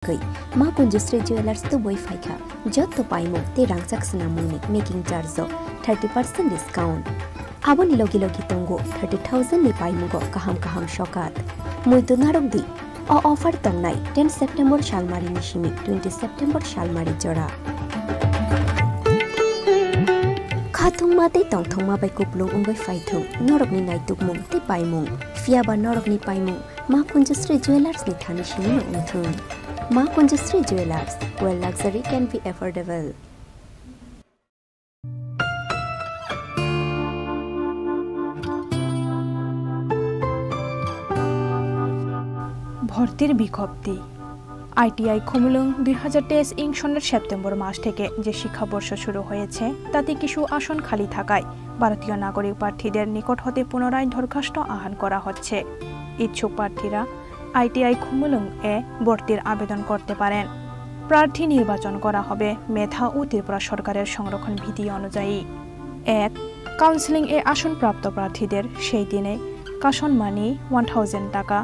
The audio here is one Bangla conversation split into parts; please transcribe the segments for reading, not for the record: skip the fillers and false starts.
Ma kunjusri jewelers tu boy faika jotto paimo te rangsak sinamuni making charge 30% discount aboni logi tongo 30,000 ni paimugo kaham shokat muitu narokdi o offer tongnai 10 September shalmari nishimi 20 September shalmari jora Khatung mate tongthong ma bai kuplung ungoi faithung norokni naituk mung te paimung fiaba norokni paimung ma kunjusri jewelers ni thani shimi nungthung Ma Kunjusri Jewelers, where luxury can be affordable. ভর্তির বিজ্ঞপ্তি আইটিআই খুমুলুং 2023 সনের সেপ্টেম্বর মাস থেকে যে শিক্ষাবর্ষ শুরু হয়েছে তাতে কিছু আসন খালি থাকায় ভারতীয় নাগরিক প্রার্থীদের নিকট হতে পুনরায় দরখাস্ত আহ্বান করা হচ্ছে। ইচ্ছুক প্রার্থীরা আইটিআই খুমুলুং এ ভর্তির আবেদন করতে পারেন। প্রার্থী নির্বাচন করা হবে মেধা ও ত্রিপুরা সরকারের সংরক্ষণ বিধি অনুযায়ী। 1. কাউন্সিলিং এ আসনপ্রাপ্ত প্রার্থীদের সেই দিনে কাশন মানি 1000 টাকা,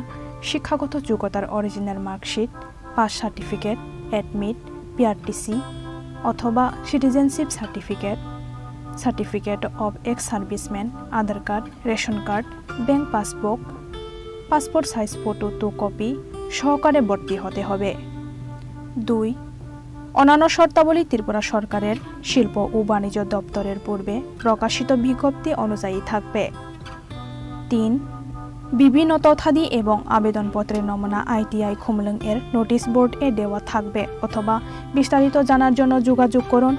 শিক্ষাগত যোগ্যতার original marksheet, pass certificate, admit, PRTC অথবা citizenship certificate of ex serviceman, Aadhaar card, ration card, bank passbook, passport size photo 2 copy সহকারে ভর্তি হতে হবে। 2. অন্যান্য শর্তাবলী ত্রিপুরা সরকারের শিল্প ও বাণিজ্য দপ্তরের পূর্বে প্রকাশিত বিজ্ঞপ্তি অনুযায়ী থাকবে। 3. বিভিন্ন তথ্যাদি এবং আবেদনপত্রের নমুনা আইটিআই খুমলুং এর নোটিশ বোর্ড এ দেওয়া থাকবে অথবা বিস্তারিত জানার জন্য যোগাযোগ করুন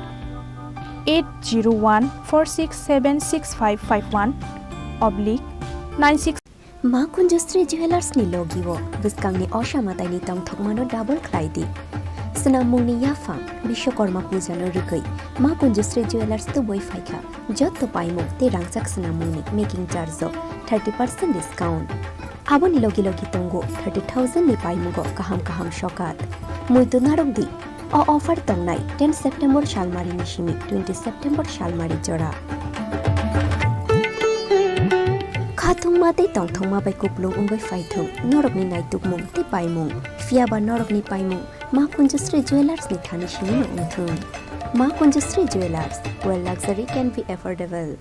8014676551/96 Ma Kunjusri Jewelers ni logiwo biskang ni osamatai ni tongthokmano double klaidi Snamung ni yafang Bishwakorma puja no rikoi Ma Kunjusri Jewelers tu boy faika jotto paimo te rangsak snamung ni making charge 30% discount aboni logi tongo 30,000 ni paimugo kaham shokat muitu narokdi o offer tongnai 10 September shalmari nishimi 20 September shalmari jora Khatung mate tongthong ma bai kuplung ungoi faithung norokni naituk mung te paimung fiaba norokni paimung Ma Kunjusri Jewelers ni thani shimi nungthung Ma Kunjusri Jewelers, where luxury can be affordable.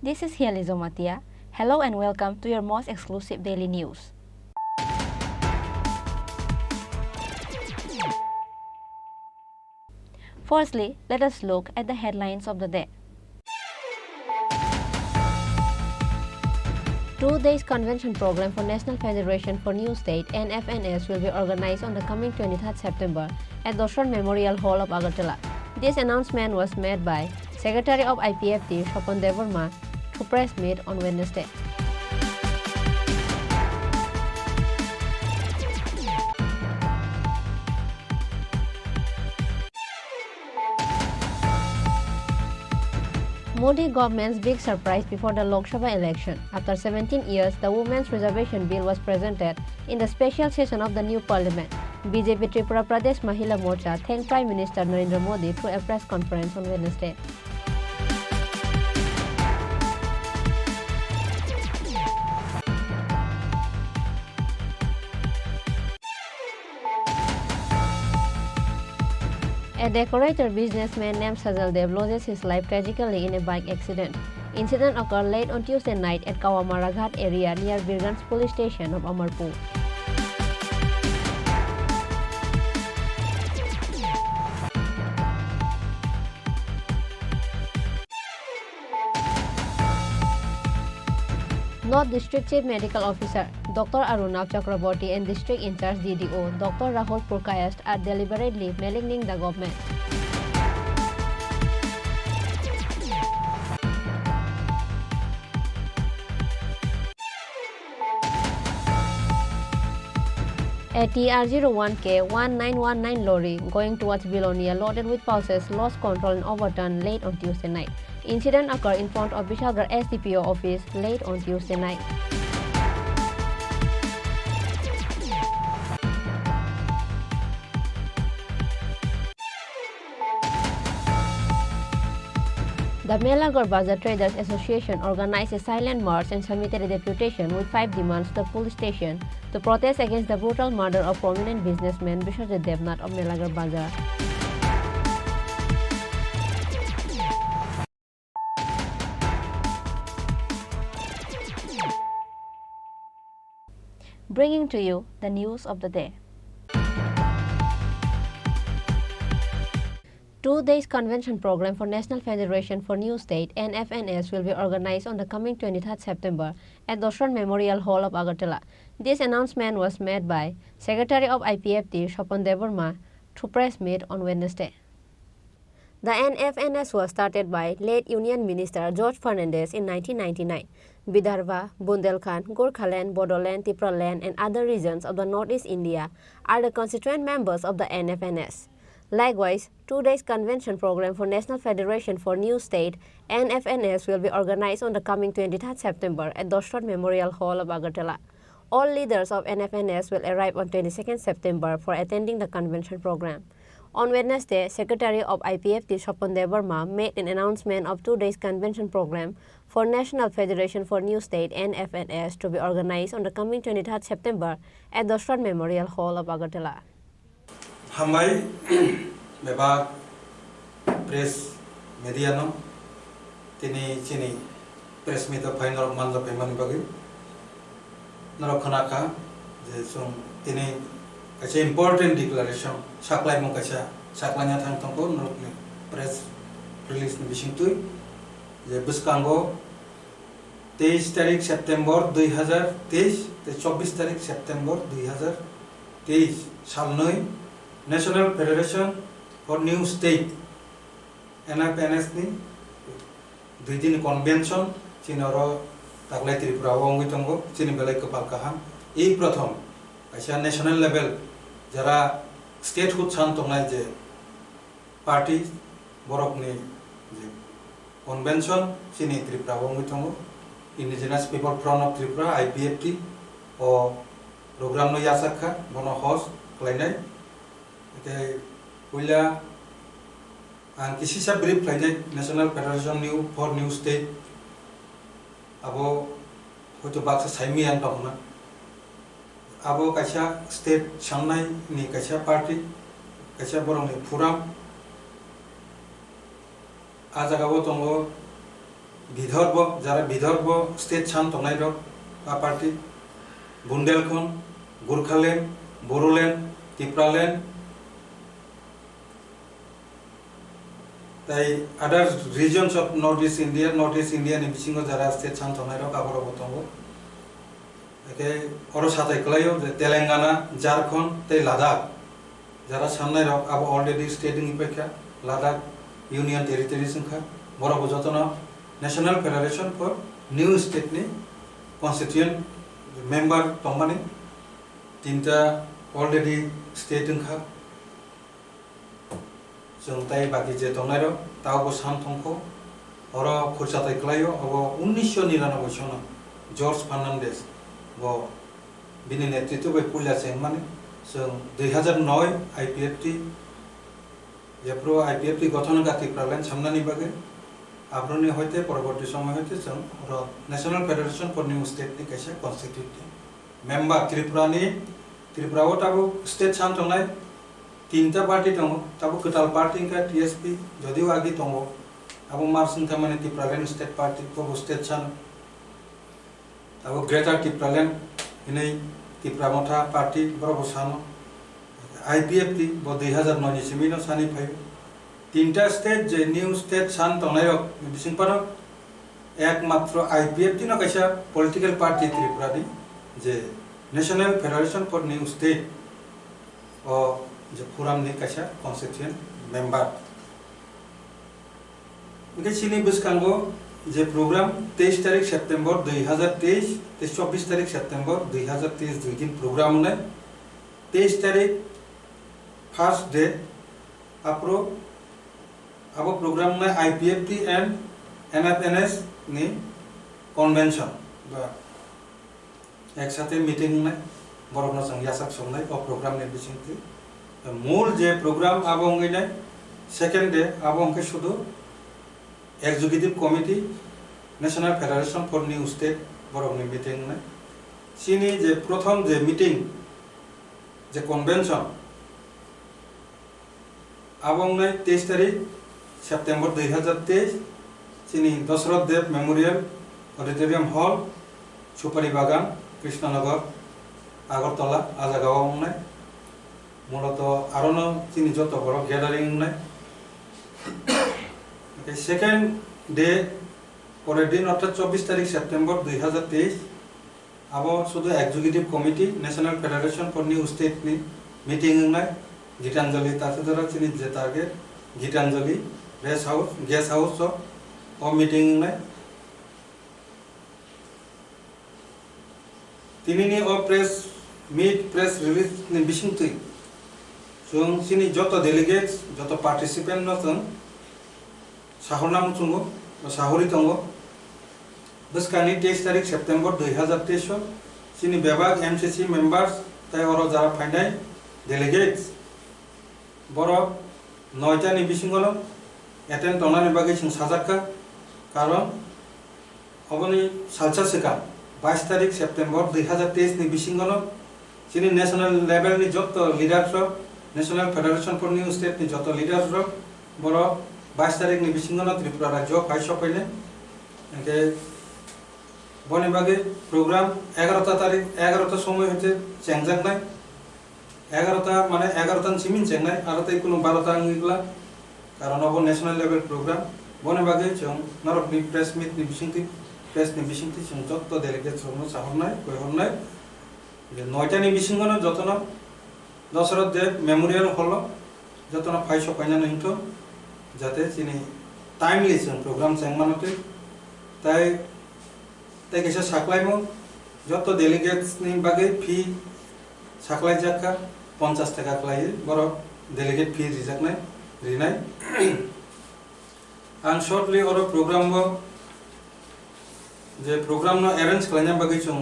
This is Hializo Matia. Hello and welcome to your most exclusive daily news. Firstly, let us look at the headlines of the day. 2 days convention program for National Federation for New State (NFNS) will be organized on the coming 23rd September at Doshran Memorial Hall of Agartala. This announcement was made by Secretary of IPFT Shopon Devarma through press meet on Wednesday. Modi government's big surprise before the Lok Sabha election. After 17 years, the Women's Reservation Bill was presented in the special session of the new parliament. BJP Tripura Pradesh Mahila Morcha thanked Prime Minister Narendra Modi through a press conference on Wednesday. A decorator businessman named Sajal loses his life tragically in a bike accident. Incident occurred late on Tuesday night at Kawamara Ghat area near Birganj police station of Amarpur. North District Chief Medical Officer Dr. Arunav Chakraborty and District In Charge DDO Dr. Rahul Purkayast are deliberately maligning the government. A TR01K 1919 lorry going towards Vilonia loaded with pulses lost control and overturned late on Tuesday night. Incident occurred in front of Vishalgarh SDPO office late on Tuesday night. The Melagar Bazaar Traders Association organized a silent march and submitted a deputation with 5 demands to the police station to protest against the brutal murder of prominent businessman Bishwajit Devnath of Melagar Bazaar. Bringing to you the news of the day. 2 days convention program for National Federation for New State (NFNS) will be organized on the coming 23rd September at Dosran Memorial Hall of Agartala. This announcement was made by Secretary of IPFT Shopan Devarma through press meet on Wednesday. The NFNS was started by late Union Minister George Fernandez in 1999. Vidarbha, Bundelkhand, Gorkhaland, Bodoland, Tipraland and other regions of the Northeast India are the constituent members of the NFNS. Likewise, 2 days convention program for National Federation for New State (NFNS) will be organized on the coming 23rd September at Dosran Memorial Hall of Agartala. All leaders of NFNS will arrive on 22nd September for attending the convention program. On Wednesday, Secretary of IPFT Shopan Devarma made an announcement of 2 days convention program for National Federation for New State (NFNS) to be organized on the coming 23rd September at Dosran Memorial Hall of Agartala. Hamai Mebag Press Mediano Chini Press Meet of Final Manza Payman Bagi Narokanaka, Tini Kacha important declaration, Saklai Mokacha, Saklanya Tanko, press release Bishintui, the Buskango, 23 तारीख September 2023, the 24 तारीख September 2023 साल National Federation for New State NFNS ni 2 दिन convention Chinoro Taglai Tripura Wongi Tongo Chini Belai Kepal Kaham I Pratham Asia national level Jara statehood San Tongai je party Borok ni convention Chini Tripura Wongi Tongo Indigenous People Front of Tripura IPFT or program no Yasaka Bono host Klainai Okay, Willa and Kisisa brief like National Federation New for New State Abo Hoto Baksa Saimi and Tokna Abo Kasha State Shanai Ni Kasha Party Kasha Borong Puram Azagabo Tongo Bidorbo Jara Bidorbo State Chan Tonaido Party Bundelkhand, Gorkhaland, Bodoland, Tipraland the other regions of Northeast India in Bishingo Jara State San Tomato, Kaboro Botongo. Okay, Orosata Klayo, the Telangana, Jharkhand, the Ladakh. Jara Sanai have already stated in Pekka, Ladakh, Union Territories in Ka, Morabozotona, National Federation for New State Constituent member Tomani, Tinta already state in Ka. Jungtai bagi je tongairo tau bo san tongko oro khurchatai klayo abo 1999 sona George Fernandez bo bini netritw bai pulya chengmani jong 2009 IPFT jepro IPFT গঠন গাতি প্রালেন সামনানি বাগে আব্রনি হইতে পরবর্তী সময় হইতে জং oro National Federation for New State ni kaisa constituent member Tripura otabu state san tongai तीनटा पार्टी तंगो तब कटाल पार्टी का TSP जदिव आगे तंगो अब मार्सन का मने तिप्रालेन स्टेट पार्टी को स्टेट छान अब ग्रेटर तिप्रालेन इन्हें तिप्रामोथा पार्टी बराबर सानो IPFT वो 2009 से भी न सानी भाई तीनटा स्टेट जे न्यू स्टेट सान तंगनायो बिसिंग पर একমাত্র আইপিএফটি না কাইসা পলিটিক্যাল পার্টি ত্রিপুরানি যে national federation for new state ও যে ফোরামনি কাইসা কনস্টিটিউয়েন্ট মেম্বার ওকে চিনি বুসকাঙ্গো যে প্রোগ্রাম 23 তারিখ সেপ্টেম্বর 2023 24 তারিখ সেপ্টেম্বর 2023 দুই দিন প্রোগ্রাম ने 23 তারিখ ফার্স্ট ডে আপro अब प्रोग्राम में आईपीएफटी एंड एनएफएनएस नि कन्वेंशन एक साथे मीटिंग में बरफना संयासक संनाय और प्रोग्राम ने बिसिंति मूल जे प्रोग्राम अब होंगे सेकेंड डे अब होंगे शुद्ध executive committee national federation for new state बरफनी मीटिंग में चीनी जे प्रथम जे मीटिंग जे कन्वेंशन अब होंगे 23 तारीख सेप्टेम्बर 2023 चीनी दशरथ देव मेमोरियल ऑडिटोरियम हॉल सुपारी बागान कृष्णनगर आगरतला आजागाव होंगे मूलत आरो चीनी जो बड़ गैदारिंग होंगे सेकेंड डे पर दिन अर्थात 24 तारीख सेप्टेम्बर 2023 अब शुद्ध executive committee national federation for new state नि मीटिंग होंगे गीतांजलि ताकि चीनी जे टारगेट गीतांजलि गेस्ट हाउस और मीटिंग में तिनी और प्रेस रिलीज ने बिसिंगति जों सिनी जत डेलीगेट्स जत पार्टिसिपेंट नसन साहरनाम चुंगो साहरी तंगो बसकानी 23 तारीख सेप्टेम्बर 2023 सिनी विभाग एमसीसी मेंबर्स ताई और जरा फाइनाय डेलीगेट्स बरो 9टा नि बिसिंगलो एटेंड टोनानि बागै जों साजाखा कारण अबनि सालसा सिगां 22 तारीख सेप्टेम्बर 2023 नि बिसिंगलो जोंनि नेशनल लेवल नि जत लिडार्स नेशनल फेडरेशन फर न्यू स्टेट नि जत लिडार्स बर 22 तारीख नि बिसिंगलो त्रिपुरा राज्य फाइसो फैले एके बनि बागै प्रोग्राम 11टा तारीख 11टा समय होते चेंगजांनाय 11टा माने 11टा सिमिन चेंगनाय आरो तै कोनो 12टा अंगिगला कारण अब नेशनल लेवल प्रोग्राम बने बागै जों नरकनि प्रेस मीट नि बिसिंति प्रेस नि बिसिंति जों जत डेलीगेट्स रनो साहरनाय कयहरनाय जे 9टा नि बिसिंगनो जतन दशरथ देव मेमोरियल हॉल जतन फाइसो पाइना नइतो जाते चिनि टाइमलि जों प्रोग्राम चेंगमानते ताई केसे साख्लायमो जत डेलीगेट्स नि बागै फी साख्लाय जाका 50 टाका खालायो बर डेलीगेट फी रिजाकनाय रिनाय आं शॉर्टली और प्रोग्राम जे प्रोग्राम नो अरेंज खालायना बागै जों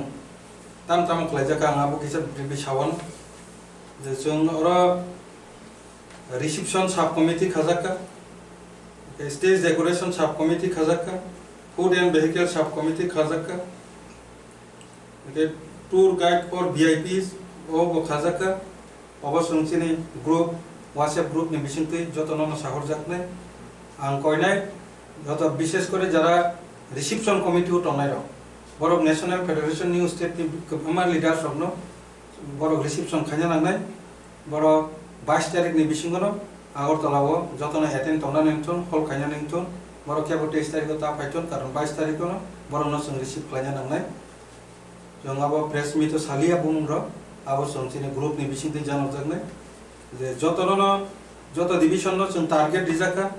ताम खालायजाका आं आबो किसे ब्रिफलि सावन जे जों और रिसेप्शन सब कमिटी खाजाका स्टेज डेकोरेशन सब कमिटी खाजाका फूड एंड वेहिकल सब कमिटी खाजाका टूर गाइड और वीआईपीस ओ खाजाका अवश्य ग्रुप व्हाट्सएप ग्रुप नि बिसिंति जतन साहर जाकने आं कयनाय जत विशेष करे जरा रिसेप्शन कमिटी टनाय बर नेशनल फेडरेशन न्यू स्टेट नि गोबां लिडार्स रनो बर रिसेप्शन खायना नांनाय बर 22 तारिख नि बिसिंगनो आगरतलाव जतन एटेंड टना नंथन हल खायना नंथन बर केबो 23 तारिख ता फायथन कारण 22 तारिख नो बर न जों रिसीव खायना नांनाय जों अब प्रेस मीट सालिया बुंर अब संसिनि ग्रुप नि बिसिंति जानो जागनाय जे जत डिविजन जों टारगेट दिजाका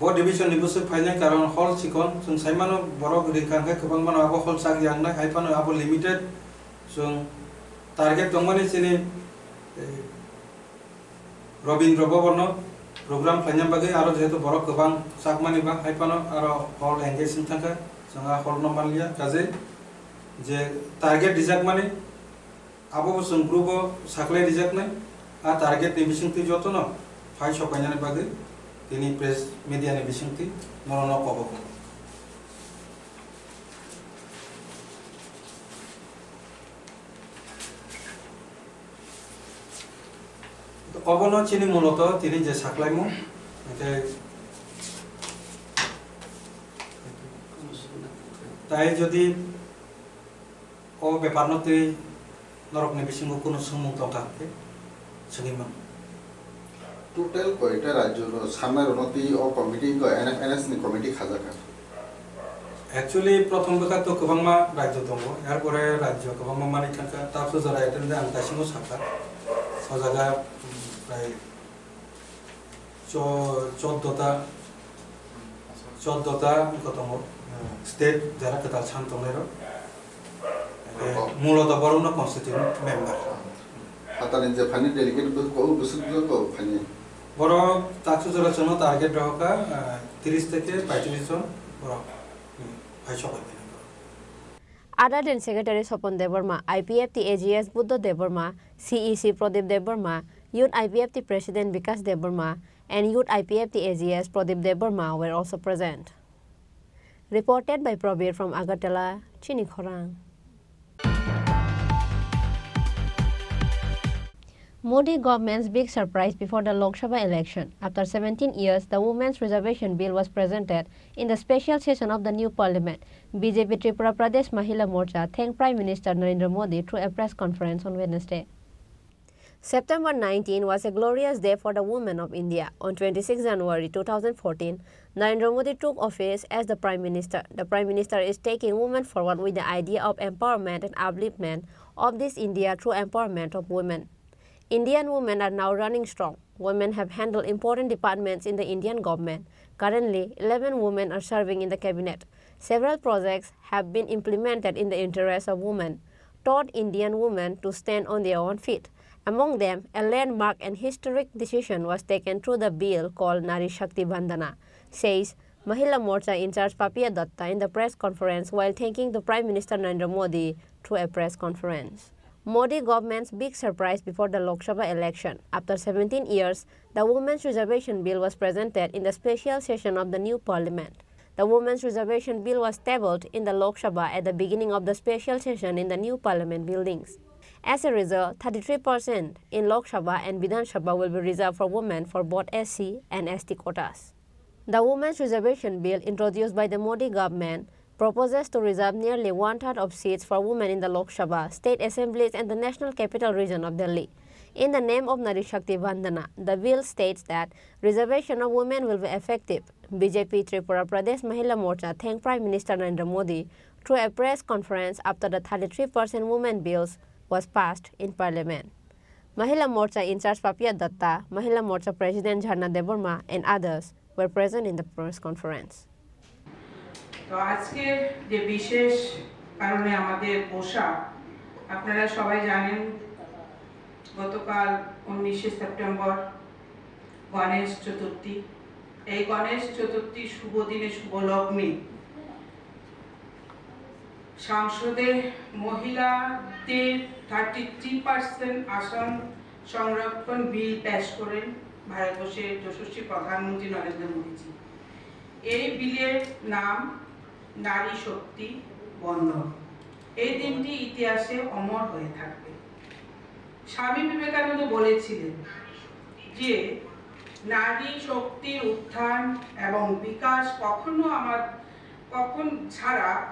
ब डिविजन नि बुसु फाइनाय कारण हल सिकन जों साइमानो बरक रिखांखै गोबां मानो अब हल साग यांनाय हाइफानो अब लिमिटेड जों टारगेट दंमानि सिनि रविन्द्र भवन प्रोग्राम फाइनाय बागै आरो जेहेतु बरक गोबां सागमानि बा हाइफानो आरो हल एंगेज थांका जोंहा हल नमालिया काजे जे टारगेट दिजाक माने अब जों ग्रुप साख्लाय दिजाकनाय आ टारगेट नि बिसिंति जतन फाइ सपायनानै बागै दिनै प्रेस मीडिया नि बिसिंति नरन कबको तो अबनो चिनि मूलत तिनि जे साख्लायमु ताई जदि ओ बेपारनते नरकनि बिसिंगो कोनो सोंमुं दंखाके सोंगिमान टोटल कयटा राज्य सामना रनति ओ कमिटी को एनएफएनएस नि कमिटी खाजाका एक्चुअली प्रथम बेखा तो गोबांमा राज्य दङ एरपरे राज्य गोबांमा मानि थाखा ताबसो जरा एटेन आं दासिमबो साखा सजागा प्राय 14टा दङ स्टेट जरा कथा सान दङरो मूलत बरौना कन्स्टिट्यूएंट मेंबर आतानि जे फानि डेलिगेट को बुसुक को फानि बरो ताकसो जरा चनो टारगेट रहका 30 থেকে 35 জন बरो भाई सबाय Other than Secretary Sopon Deborma, IPFT AGS Buddha Deborma, CEC Pradip Deborma, Youth IPFT President Vikas Deborma, and Youth IPFT AGS Pradip Deborma were also present. Reported by Prabir from Agartala, Chini Khorang. Modi government's big surprise before the Lok Sabha election. After 17 years, the Women's Reservation Bill was presented in the special session of the new parliament. BJP Tripura Pradesh Mahila Morcha thanked Prime Minister Narendra Modi through a press conference on Wednesday. September 19 was a glorious day for the women of India. On 26 January 2014, Narendra Modi took office as the Prime Minister. The Prime Minister is taking women forward with the idea of empowerment and upliftment of this India through empowerment of women. Indian women are now running strong. Women have handled important departments in the Indian government. Currently, 11 women are serving in the cabinet. Several projects have been implemented in the interest of women, taught Indian women to stand on their own feet. Among them, a landmark and historic decision was taken through the bill called Nari Shakti Bandhana, says Mahila Morcha in charge Papiya Datta in the press conference while thanking the Prime Minister Narendra Modi through a press conference. Modi government's big surprise before the Lok Sabha election. After 17 years, the Women's Reservation Bill was presented in the special session of the new parliament. The Women's Reservation Bill was tabled in the Lok Sabha at the beginning of the special session in the new parliament buildings. As a result, 33% in Lok Sabha and Vidhan Sabha will be reserved for women for both SC and ST quotas. The Women's Reservation Bill introduced by the Modi government proposes to reserve nearly 1/3 of seats for women in the Lok Sabha, state assemblies and the national capital region of Delhi. In the name of Nari Shakti Bandhana, the bill states that reservation of women will be effective. BJP Tripura Pradesh Mahila Morcha thanked Prime Minister Narendra Modi through a press conference after the 33% women bills was passed in parliament. Mahila Morcha in charge Papiya Datta, Mahila Morcha President Jharna Deborma and others were present in the press conference. তো আজকের যে বিশেষ কারণে আমাদের বসা আপনারা সবাই জানেন গতকাল 19 সেপ্টেম্বর গণেশ চতুর্থী এই গণেশ চতুর্থী শুভ দিনে শুভ লগ্নে সংসদে মহিলাদের 33% আসন সংরক্ষণ বিল পাস করেন ভারতবর্ষের যশস্বী প্রধানমন্ত্রী নরেন্দ্র মোদীজি এই বিলের নাম নারী শক্তি বন্ধন। এই দিনটি ইতিহাসে অমর হয়ে থাকবে। স্বামী বিবেকানন্দ বলেছিলেন যে নারী শক্তির উত্থান এবং বিকাশ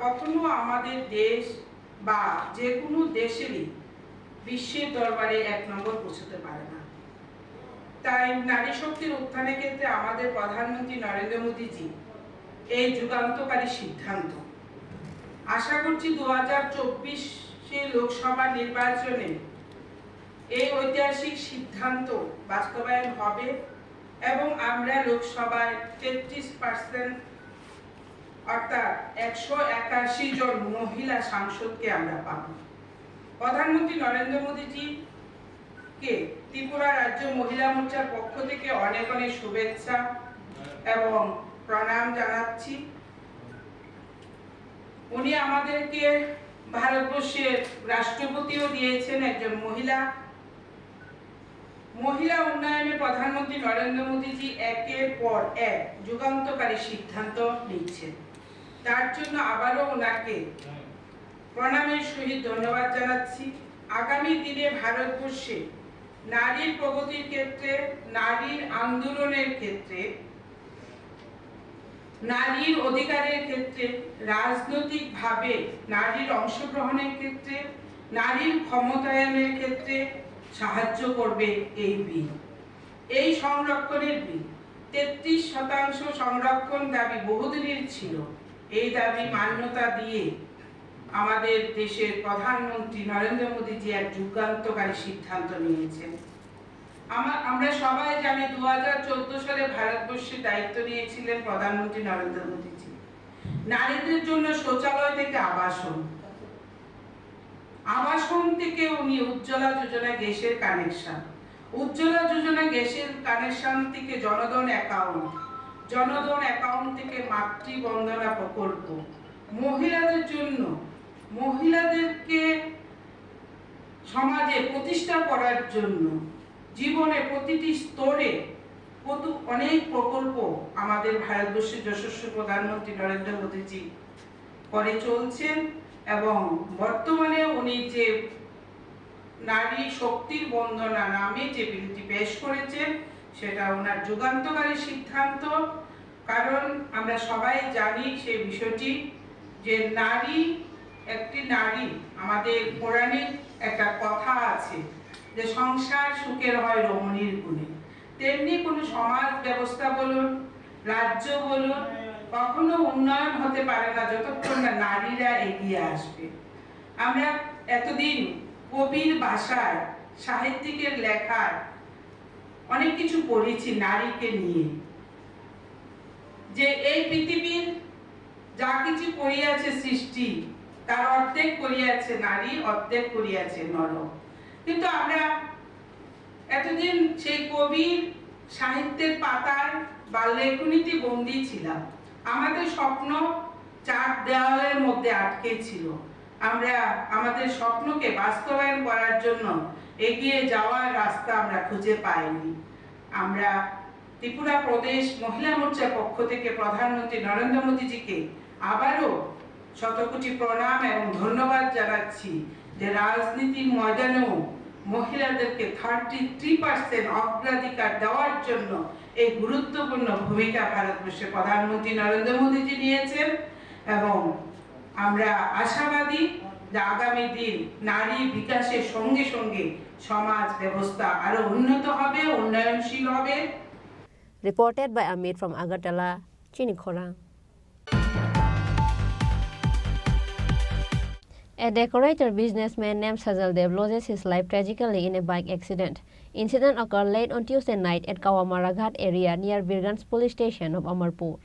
কখনো আমাদের দেশ বা যে কোনো দেশেরই বিশ্বের দরবারে এক নম্বর পৌঁছতে পারে না। তাই নারী শক্তির উত্থানের ক্ষেত্রে আমাদের প্রধানমন্ত্রী নরেন্দ্র মোদীজি এই যুগান্তকারী সিদ্ধান্ত আশা করছি 2024 লোকসভা নির্বাচনে এই ঐতিহাসিক সিদ্ধান্ত বাস্তবায়ন হবে এবং আমরা লোকসভায় 33% অর্থাৎ 181 জন মহিলা সাংসদকে আমরা পাব। প্রধানমন্ত্রী নরেন্দ্র মোদীজি কে ত্রিপুরা রাজ্য মহিলা মোর্চার পক্ষ থেকে অনেক অনেক শুভেচ্ছা এবং প্রণাম জানাচ্ছি। উনি আমাদেরকে ভারতবর্ষের রাষ্ট্রপতিও দিয়েছেন একজন মহিলা উন্নয়নে প্রধানমন্ত্রী নরেন্দ্র মোদীজি একের পর এক যুগান্তকারী সিদ্ধান্ত নিচ্ছেন। তার জন্য আবারও ওনাকে প্রণামের সহিত ধন্যবাদ জানাচ্ছি। আগামী দিনে ভারতবর্ষে নারীর প্রগতির ক্ষেত্রে, নারীর আন্দোলনের ক্ষেত্রে, নারীর অধিকারের ক্ষেত্রে, রাজনৈতিকভাবে নারীর অংশগ্রহণের ক্ষেত্রে, নারীর ক্ষমতায়নের ক্ষেত্রে সাহায্য করবে এই বিল। এই সংরক্ষণের বিল 33% সংরক্ষণ দাবি বহুদিনের ছিল। এই দাবি মান্যতা দিয়ে আমাদের দেশের প্রধানমন্ত্রী নরেন্দ্র মোদীজি এক যুগান্তকারী সিদ্ধান্ত নিয়েছেন। আমরা সবাই জানি 2014 সালে ভারতবর্ষের দায়িত্ব নিয়েছিলেন প্রধানমন্ত্রী নরেন্দ্র মোদীজি। নারীদের জন্য শৌচালয় থেকে আবাসন থেকে উনি উজ্জ্বলা যোজনা গ্যাসের কানেকশন, উজ্জ্বলা যোজনা গ্যাসের কানেকশন থেকে জনধন অ্যাকাউন্ট থেকে মাতৃবন্দনা প্রকল্প, মহিলাদের জন্য মহিলাদেরকে সমাজে প্রতিষ্ঠা করার জন্য জীবনে প্রতিটি স্তরে অনেক প্রকল্প আমাদের ভারতবর্ষের যশস্বী প্রধানমন্ত্রী নরেন্দ্র মোদীজি করে চলছেন। এবং বর্তমানে উনি যে নারী শক্তির বন্দনা নামে যে বিলটি পেশ করেছেন সেটা ওনার যুগান্তকারী সিদ্ধান্ত। কারণ আমরা সবাই জানি সেই বিষয়টি যে একটি নারী, আমাদের কোরআনে একটা কথা আছে যে সংসার সুখের হয় রমণীর গুণে, তেমনি কোনো সমাজ ব্যবস্থা বলুন, রাজ্য বলুন, কখনো উন্নয়ন হতে পারে না যতক্ষণ না নারীরা এগিয়ে আসবে। আমরা এতদিন কবির ভাষায়, সাহিত্যিকের লেখায় অনেক কিছু পড়েছি নারীকে নিয়ে, যে এই পৃথিবীর যা কিছু করিয়াছে সৃষ্টি তার অর্ধেক করিয়াছে নারী, অর্ধেক করিয়াছে নর। কিন্তু আমরা এতদিন সেই কবির সাহিত্যের পাতায় বা লেখনীতে বন্দী ছিলাম। আমাদের স্বপ্ন চার দেওয়ালের মধ্যে আটকে ছিল। আমরা আমাদের স্বপ্নকে বাস্তবায়ন করার জন্য এগিয়ে যাওয়ার রাস্তা আমরা খুঁজে পাইনি। আমরা ত্রিপুরা প্রদেশ মহিলা মোর্চার পক্ষ থেকে প্রধানমন্ত্রী নরেন্দ্র মোদীজিকে আবারও শতকোটি প্রণাম এবং ধন্যবাদ জানাচ্ছি যে রাজনীতির ময়দানেও মহিলাদেরকে 33% অগ্রাধিকার দেওয়ার জন্য এই গুরুত্বপূর্ণ ভূমিকা ভারতবর্ষের প্রধানমন্ত্রী নরেন্দ্র মোদীজি নিয়েছেন। এবং আমরা আশাবাদী যে আগামী দিন নারী বিকাশের সঙ্গে সঙ্গে সমাজ ব্যবস্থা আরো উন্নত হবে, উন্নয়নশীল হবে। Reported by Amit from Agartala, Chini Khorang. A decorator businessman named Sajal loses his life tragically in a bike accident. Incident occurred late on Tuesday night at Kawamara Ghat area near Birganj police station of Amarpur.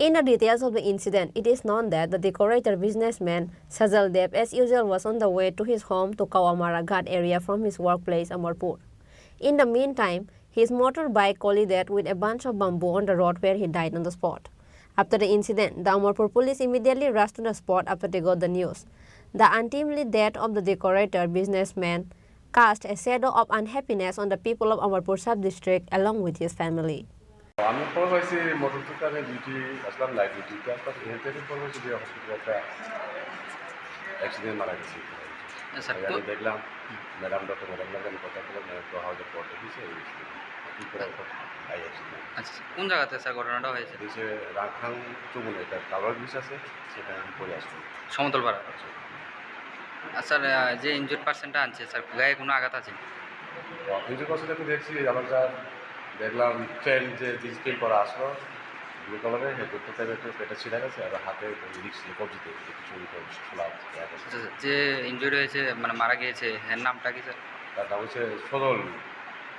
In the details of the incident, it is known that the decorator businessman Sajal Dev as usual was on the way to his home to Kawamara Ghat area from his workplace Amarpur. In the meantime, his motorbike collided with a bunch of bamboo on the road where he died on the spot. After the incident, the Amarpur police immediately rushed to the spot after they got the news. The untimely death of the decorator businessman cast a shadow of unhappiness on the people of Amarpur sub-district along with his family. আমি খবর পাইছি মোটরসাইকেল আমি ডিউটি আসলাম লাইট ডিউটি, তারপর এর থেকে খবর পাইছি যে হসপিটালে একটা অ্যাক্সিডেন্ট মারা গেছে। আমি দেখলাম ম্যাডাম ডক্টর ম্যাডাম আমি কথা বললাম, তো হাউজের পরে দিয়েছে এই করে অ্যাক্সিডেন্ট। আচ্ছা, কোন জায়গাতে স্যার ঘটনাটা হয়েছে? দিয়েছে রাখাং চুমুনে একটা কাভার ব্রিজ আছে, সেখানে পরে আসবে সমতল পাড়া। স্যার যে ইনজুর পার্সেন্টটা আনছে স্যার গায়ে কোনো আঘাত আছে? ইনজুর পার্সেন্ট আমি দেখছি আমার যা দেখলাম ট্রেন যে জিন্স প্যান্ট পরা আসলো ব্লু কালারের, হেডটা টাইপের একটু পেটে ছিঁড়ে গেছে আর হাতে রিক্স কবজিতে কিছু খোলা আছে। আচ্ছা, যে ইনজুরি হয়েছে মানে মারা গিয়েছে এর নামটা কি স্যার? তার নাম হচ্ছে সদল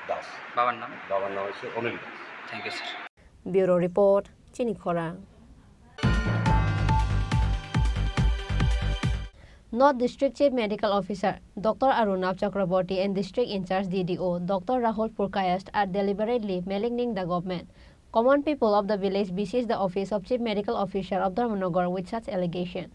দাস। বাবার নাম? বাবার নাম হচ্ছে Anil Das. Thank you sir. Bureau Report, Chini Khorang. North District Chief Medical Officer Dr. Arunab Chakraborty and District In Charge DDO Dr. Rahul Purkayast are deliberately maligning the government. Common people of the village besiege the office of Chief Medical Officer of Dharmanagar with such allegation.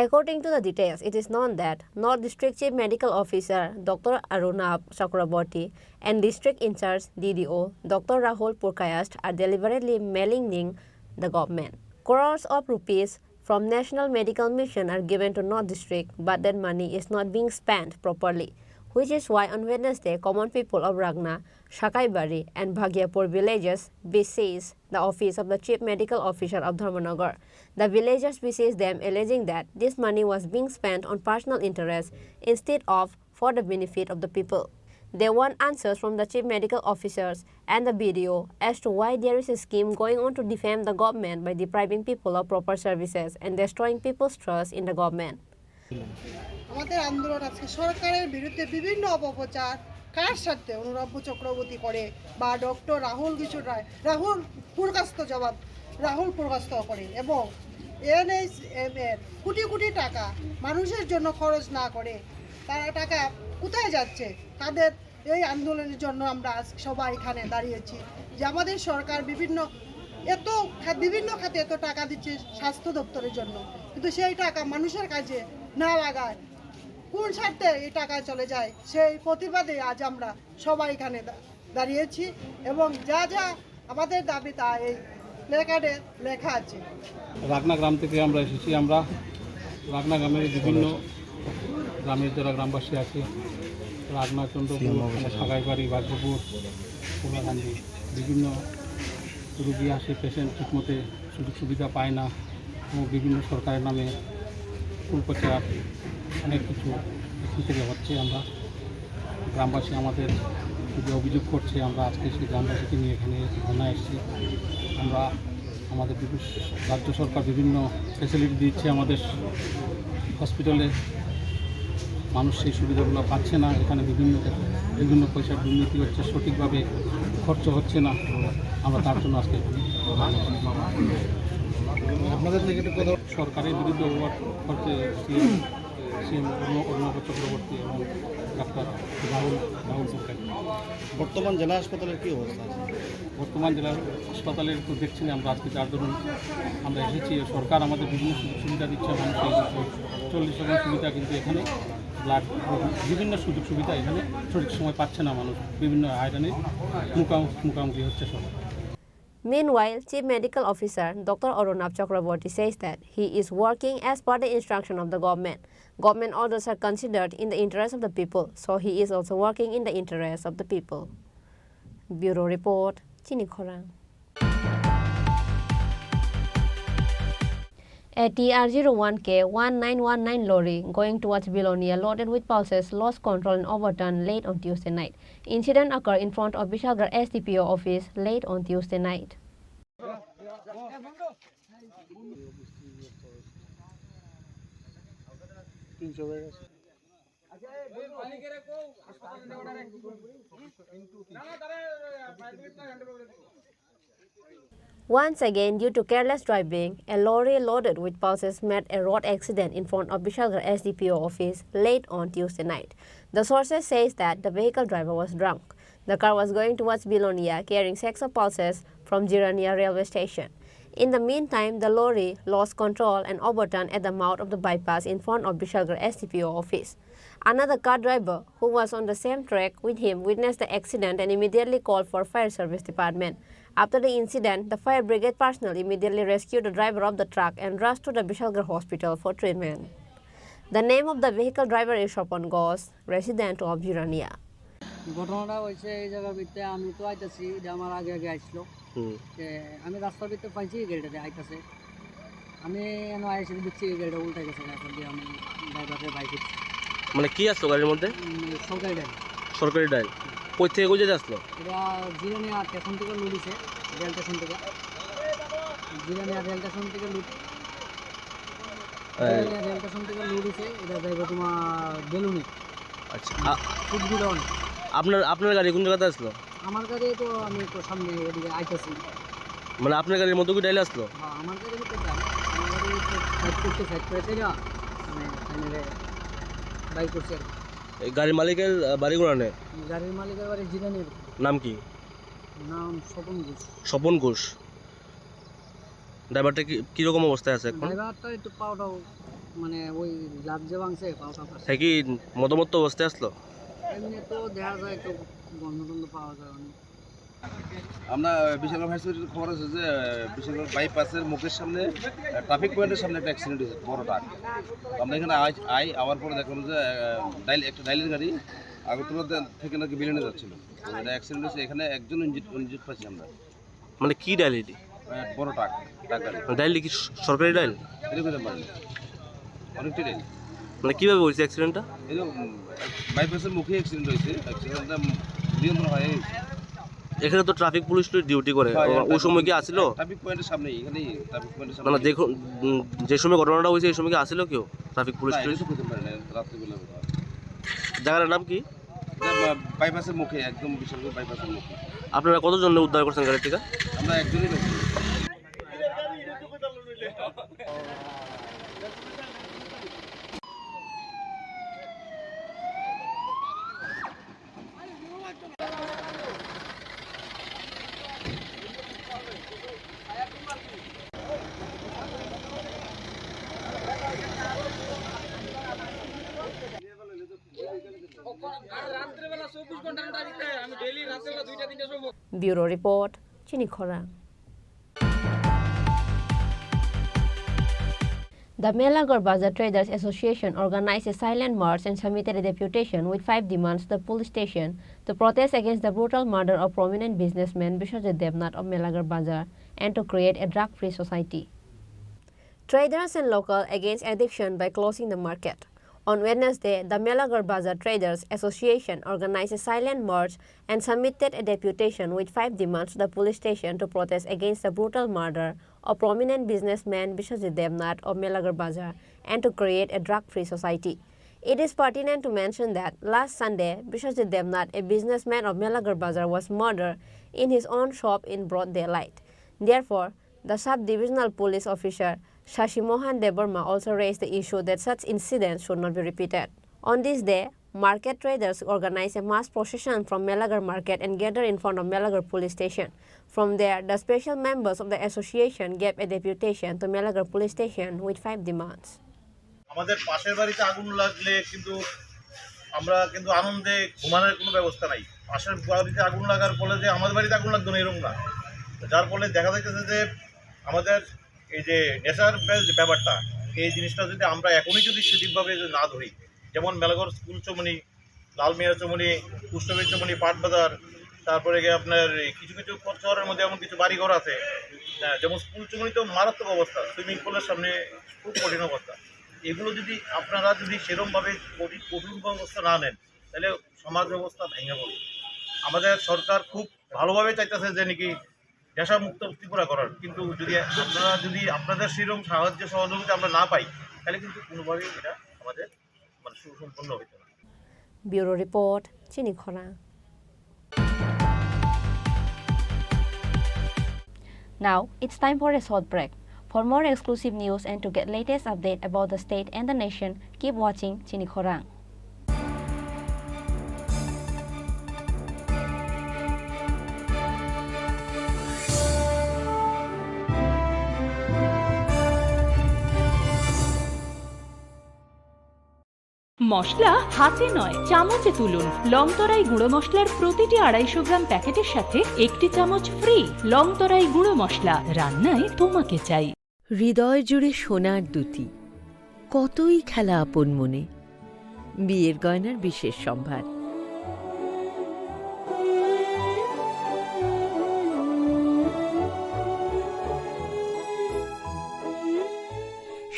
According to the details, it is known that North District Chief Medical Officer Dr. Arunab Chakraborty and District In Charge DDO Dr. Rahul Purkayast are deliberately maligning the government. Crores of rupees from National Medical Mission are given to North District, but that money is not being spent properly, which is why on Wednesday, common people of Ragna, Shakaibari and Bhagyapur villages besieged the office of the Chief Medical Officer of Dharmanagar. The villagers besieged them, alleging that this money was being spent on personal interests instead of for the benefit of the people. They want answers from the chief medical officers and the BDO as to why there is a scheme going on to defame the government by depriving people of proper services and destroying people's trust in the government. আমাদের আন্দোলন আজকে সরকারের বিরুদ্ধে বিভিন্ন অপপ্রচার কার সাথে অনুরাব্য চক্রবর্তী করে বা ডক্টর রাহুল পুরকাস্ত করে এবং এনএইচএম এর কোটি কোটি টাকা মানুষের জন্য খরচ না করে তারা টাকা কোথায় যাচ্ছে তাদের এই আন্দোলনের জন্য আমরা সবাই এখানে দাঁড়িয়েছি যে আমাদের সরকার বিভিন্ন খাতে এত টাকা দিচ্ছে স্বাস্থ্য দপ্তরের জন্য কিন্তু সেই টাকা মানুষের কাজে না লাগায় কোন স্বার্থে এই টাকা চলে যায় সেই প্রতিবাদে আজ আমরা সবাই এখানে দাঁড়িয়েছি এবং যা যা আমাদের দাবি তা এই প্ল্যাকার্ডে লেখা আছে। রাগনা গ্রাম থেকে আমরা এসেছি। আমরা রাগনা গ্রামের বিভিন্ন গ্রামের যারা গ্রামবাসী আছে রাগনা চন্দ্রপুর সাগাইবাড়ি ভাগ্যপুর কোলাকান্দি বিভিন্ন রুগী আসে, পেশেন্ট ঠিকমতো সুযোগ সুবিধা পায় না এবং বিভিন্ন সরকারের নামে কুলপ্রচার অনেক কিছু এখান থেকে হচ্ছে। আমরা গ্রামবাসী আমাদের যে অভিযোগ করছে আমরা আজকে সেই গ্রামবাসীকে নিয়ে এখানে ধর্না এসেছি। আমরা আমাদের রাজ্য সরকার বিভিন্ন ফ্যাসিলিটি দিচ্ছে আমাদের হসপিটালে, মানুষ সেই সুবিধাগুলো পাচ্ছে না। এখানে বিভিন্ন পয়সার দুর্নীতি হচ্ছে, সঠিকভাবে খরচ হচ্ছে না। আমরা তার জন্য আজকে আপনাদের থেকে সরকারের বিরুদ্ধে অভিযোগ করছে সিএম অরুণাভ চক্রবর্তী এবং ডাক্তার রাহুল সরকার। বর্তমান জেলা হাসপাতালের কী অবস্থা আছে? বর্তমান জেলা হাসপাতালের তো দেখছেন আমরা আজকে যার ধরুন আমরা এসেছি। সরকার আমাদের বিভিন্ন সুযোগ সুবিধা দিচ্ছে, মানুষের 40 সুবিধা, কিন্তু এখানে ব্লাড বিভিন্ন সুযোগ সুবিধা এখানে সঠিক সময় পাচ্ছে না মানুষ, বিভিন্ন আয়রনের মুখোমুখি হচ্ছে সব। Meanwhile, Chief Medical Officer Dr. Arunab Chakraborty says that he is working as per the instruction of the government. Government orders are considered in the interest of the people, so he is also working in the interest of the people. Bureau Report, Chini Khorang. A TR01K 1919 lorry going towards Bilonia loaded with pulses lost control and overturned late on Tuesday night. Incident occurred in front of Vishalgarh SDPO office late on Tuesday night. Once again, due to careless driving, a lorry loaded with pulses met a road accident in front of Vishalgarh SDPO office late on Tuesday night. The sources say that the vehicle driver was drunk. The car was going towards Bilonia carrying sacks of pulses from Jirania railway station. In the meantime, the lorry lost control and overturned at the mouth of the bypass in front of Vishalgarh SDPO office. Another car driver who was on the same track with him witnessed the accident and immediately called for fire service department. After the incident, the fire brigade personnel immediately rescued the driver of the truck and rushed to the Vishalgarh hospital for treatment. The name of the vehicle driver is Shopon Ghosh, resident of Jirania. ঘটনাটা হয়েছে এই জায়গার ভিতরে আমি তো আইতাছি, এটা আমার আগে আসলো, আমি রাস্তার ভিতরে পাইছি গাড়িটাতে আইতাছে, আমি আইসি দেখছি এই গাড়িটা উল্টে গেছে, এখন দিয়ে আমি ড্রাইভারের বাইক উঠছি। মানে কি আসলো গাড়ির মধ্যে? সরকারি ডাইল। কই থেকে কই যেতে আসলো? এটা জিরানিয়া স্টেশন থেকে লুডিছে, রেল স্টেশন থেকে লুডিছে, এটা যাইব তোমার বেলুনি। আচ্ছা, আপনার গাড়ি কোন জায়গাতে আসলো? আমার গাড়ি তো আমি তো সামনে এদিকে আইতাছি। মানে আপনার গাড়ির মধ্যে কি ডাইল আসলো? হ্যাঁ, আমার গাড়ির ভিতরে ডাইল, আমার গাড়ি সাইড করে না, আমি ফাইনালে বাইক করছি। এই গাড়ির মালিকের বাড়ি কোথায়? গাড়ির মালিকের বাড়ি জিরানিয়ার। নাম কি? নাম স্বপন ঘোষ। স্বপন ঘোষ। ড্রাইভারটা কি রকম অবস্থায় আছে এখন? ড্রাইভারটা একটু পাওটাও মানে ওই লাভ যে ভাঙছে পাওটা পাচ্ছে। কি মদমত্ত অবস্থায় আসলো? এমনি তো দেখা যায় একটু গন্ধ পাওয়া যায় অনেক। আমরা বিশালগড় হাসপাতালের খবর আছে যে বিশালগড় বাইপাসের মুখের সামনে ট্রাফিক পয়েন্টের সামনে একটা অ্যাক্সিডেন্ট হয়েছে, বড় ট্রাক। আমরা এখানে আওয়ার পরে দেখলাম যে একটা ডাইলের গাড়ি আগরতলা থেকে নাকি বিলেনে যাচ্ছিল। এটা অ্যাক্সিডেন্ট হয়েছে, এখানে একজন ইনজিউর্ড পাইছি আমরা। মানে কি ডাইল এটি? বড় ট্রাক গাড়ি। ডাইল কি সরকারি ডাইল? এটা করতে পারেন অনেকটা ডাইল। মানে কীভাবে হয়েছে অ্যাক্সিডেন্টটা? এই যে বাইপাসের মুখে অ্যাক্সিডেন্ট হয়েছে, অ্যাক্সিডেন্টটা নিয়ন্ত্রণ হয়। এখানে তো ট্রাফিক পুলিশ ডিউটি করে, ওই সময় কি আসছিল? ট্রাফিক পয়েন্টের সামনে, এখানেই ট্রাফিক পয়েন্টের সামনে। না দেখুন, যে সময় ঘটনাটা হয়েছে এই সময় কি আসছিল কেউ ট্রাফিক পুলিশ? করতে পারে না রাত্রিবেলা। জায়গাটার নাম কি? বাইপাসের মুখে, একদম বিশাল বাইপাসের মুখে। আপনারা কতজন উদ্ধার করছেন গাড়ি থেকে? আমরা একজনই লোক। Bureau Report, Chini Khorang. The Melagar Bazar Traders Association organized a silent march and submitted a deputation with 5 demands to the police station to protest against the brutal murder of prominent businessman Bishwajit Devnath of Melagar Bazar and to create a drug-free society. Traders and local against addiction by closing the market. On Wednesday, the Melagar Bazar Traders Association organized a silent march and submitted a deputation with 5 demands to the police station to protest against the brutal murder of prominent businessman Bishwajit Devnath of Melagar Bazar and to create a drug-free society. It is pertinent to mention that last Sunday, Bishwajit Devnath, a businessman of Melagar Bazar, was murdered in his own shop in broad daylight. Therefore, the sub-divisional police officer Shashi Mohan Debarma also raised the issue that such incidents should not be repeated. On this day, market traders organized a mass procession from Melagar Market and gathered in front of Melagar Police Station. From there, the special members of the association gave a deputation to Melagar Police Station with 5 demands. আমাদের পাশের বাড়িতে আগুন লাগলে কিন্তু আমরা কিন্তু আনন্দে ঘুমানোর কোনো ব্যবস্থা নাই। পাশের বাড়িতে আগুন লাগার ফলে যে আমাদের বাড়িতে আগুন লাগতো না এরকম না, যার ফলে দেখা যাচ্ছে যে আমাদের এই যে নেশার ব্যাপারটা, এই জিনিসটা যদি আমরা এখনই যদি সঠিকভাবে না ধরি, যেমন মেলাগড় স্কুল চমনি, লালমিয়া চমনি, পুষ্টবের চমনি, পাটবাজার, তারপরে গিয়ে আপনার কিছু কিছু শহরের মধ্যে এমন কিছু বাড়িঘর আছে, যেমন স্কুল চমনি তো মারাত্মক অবস্থা, সুইমিং পুলের সামনে খুব কঠিন অবস্থা। এগুলো যদি আপনারা যদি সেরকমভাবে কঠিন ব্যবস্থা না নেন, তাহলে সমাজ ব্যবস্থা ভেঙে পড়বে। আমাদের সরকার খুব ভালোভাবে চাইতেছে যে নাকি নেশামুক্ত ত্রিপুরা করার, কিন্তু যদি আপনারা যদি আপনাদের সেরকম সাহায্য সহযোগিতা আমরা না পাই, তাহলে কিন্তু কোনোভাবেই এটা আমাদের মানে সুসম্পন্ন হইতে না। Bureau Report, Chini Khorang. Now, it's time for a short break. For more exclusive news and to get latest update about the state and the nation, keep watching Chini Khorang. মশলা হাতে নয় চামচে তুলুন। লংতরাই গুঁড়ো মশলার প্রতিটি 250 গ্রাম প্যাকেটের সাথে 1টি চামচ ফ্রি। লংতরাই গুঁড়ো মশলা, রান্নায় তোমাকে চাই। হৃদয় জুড়ে সোনার দুটি, কতই খেলা আপন মনে। বিয়ের গয়নার বিশেষ সম্ভার।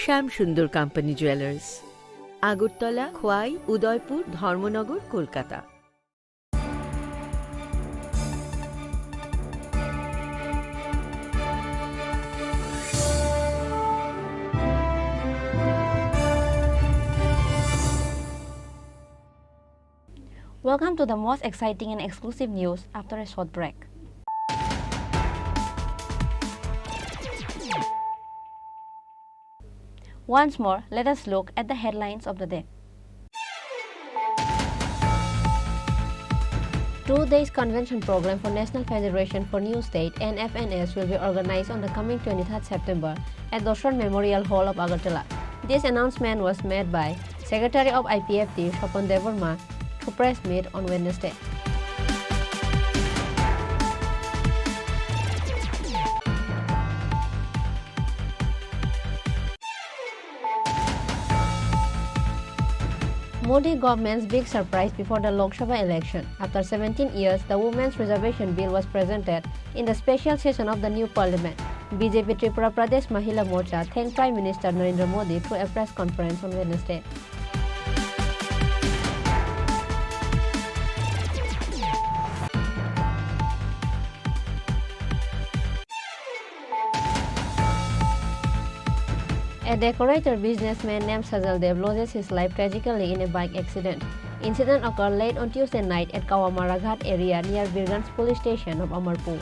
শ্যাম সুন্দর company jewellers, Agartala, Khowai, Udaipur, Dharmanagar, Kolkata. Welcome to the most exciting and exclusive news after a short break. Once more, let us look at the headlines of the day. 2 days convention program for National Federation for New State (NFNS) will be organized on the coming 23rd September at Doshran Memorial Hall of Agartala. This announcement was made by Secretary of IPFT Shopan Devarma through press meet on Wednesday. Modi government's big surprise before the Lok Sabha election. After 17 years, the Women's Reservation Bill was presented in the special session of the new parliament. BJP Tripura Pradesh Mahila Morcha thanked Prime Minister Narendra Modi through a press conference on Wednesday. A decorator businessman named Sajaldev loses his life tragically in a bike accident. Incident occurred late on Tuesday night at Kawamara Ghat area near Birganj police station of Amarpur.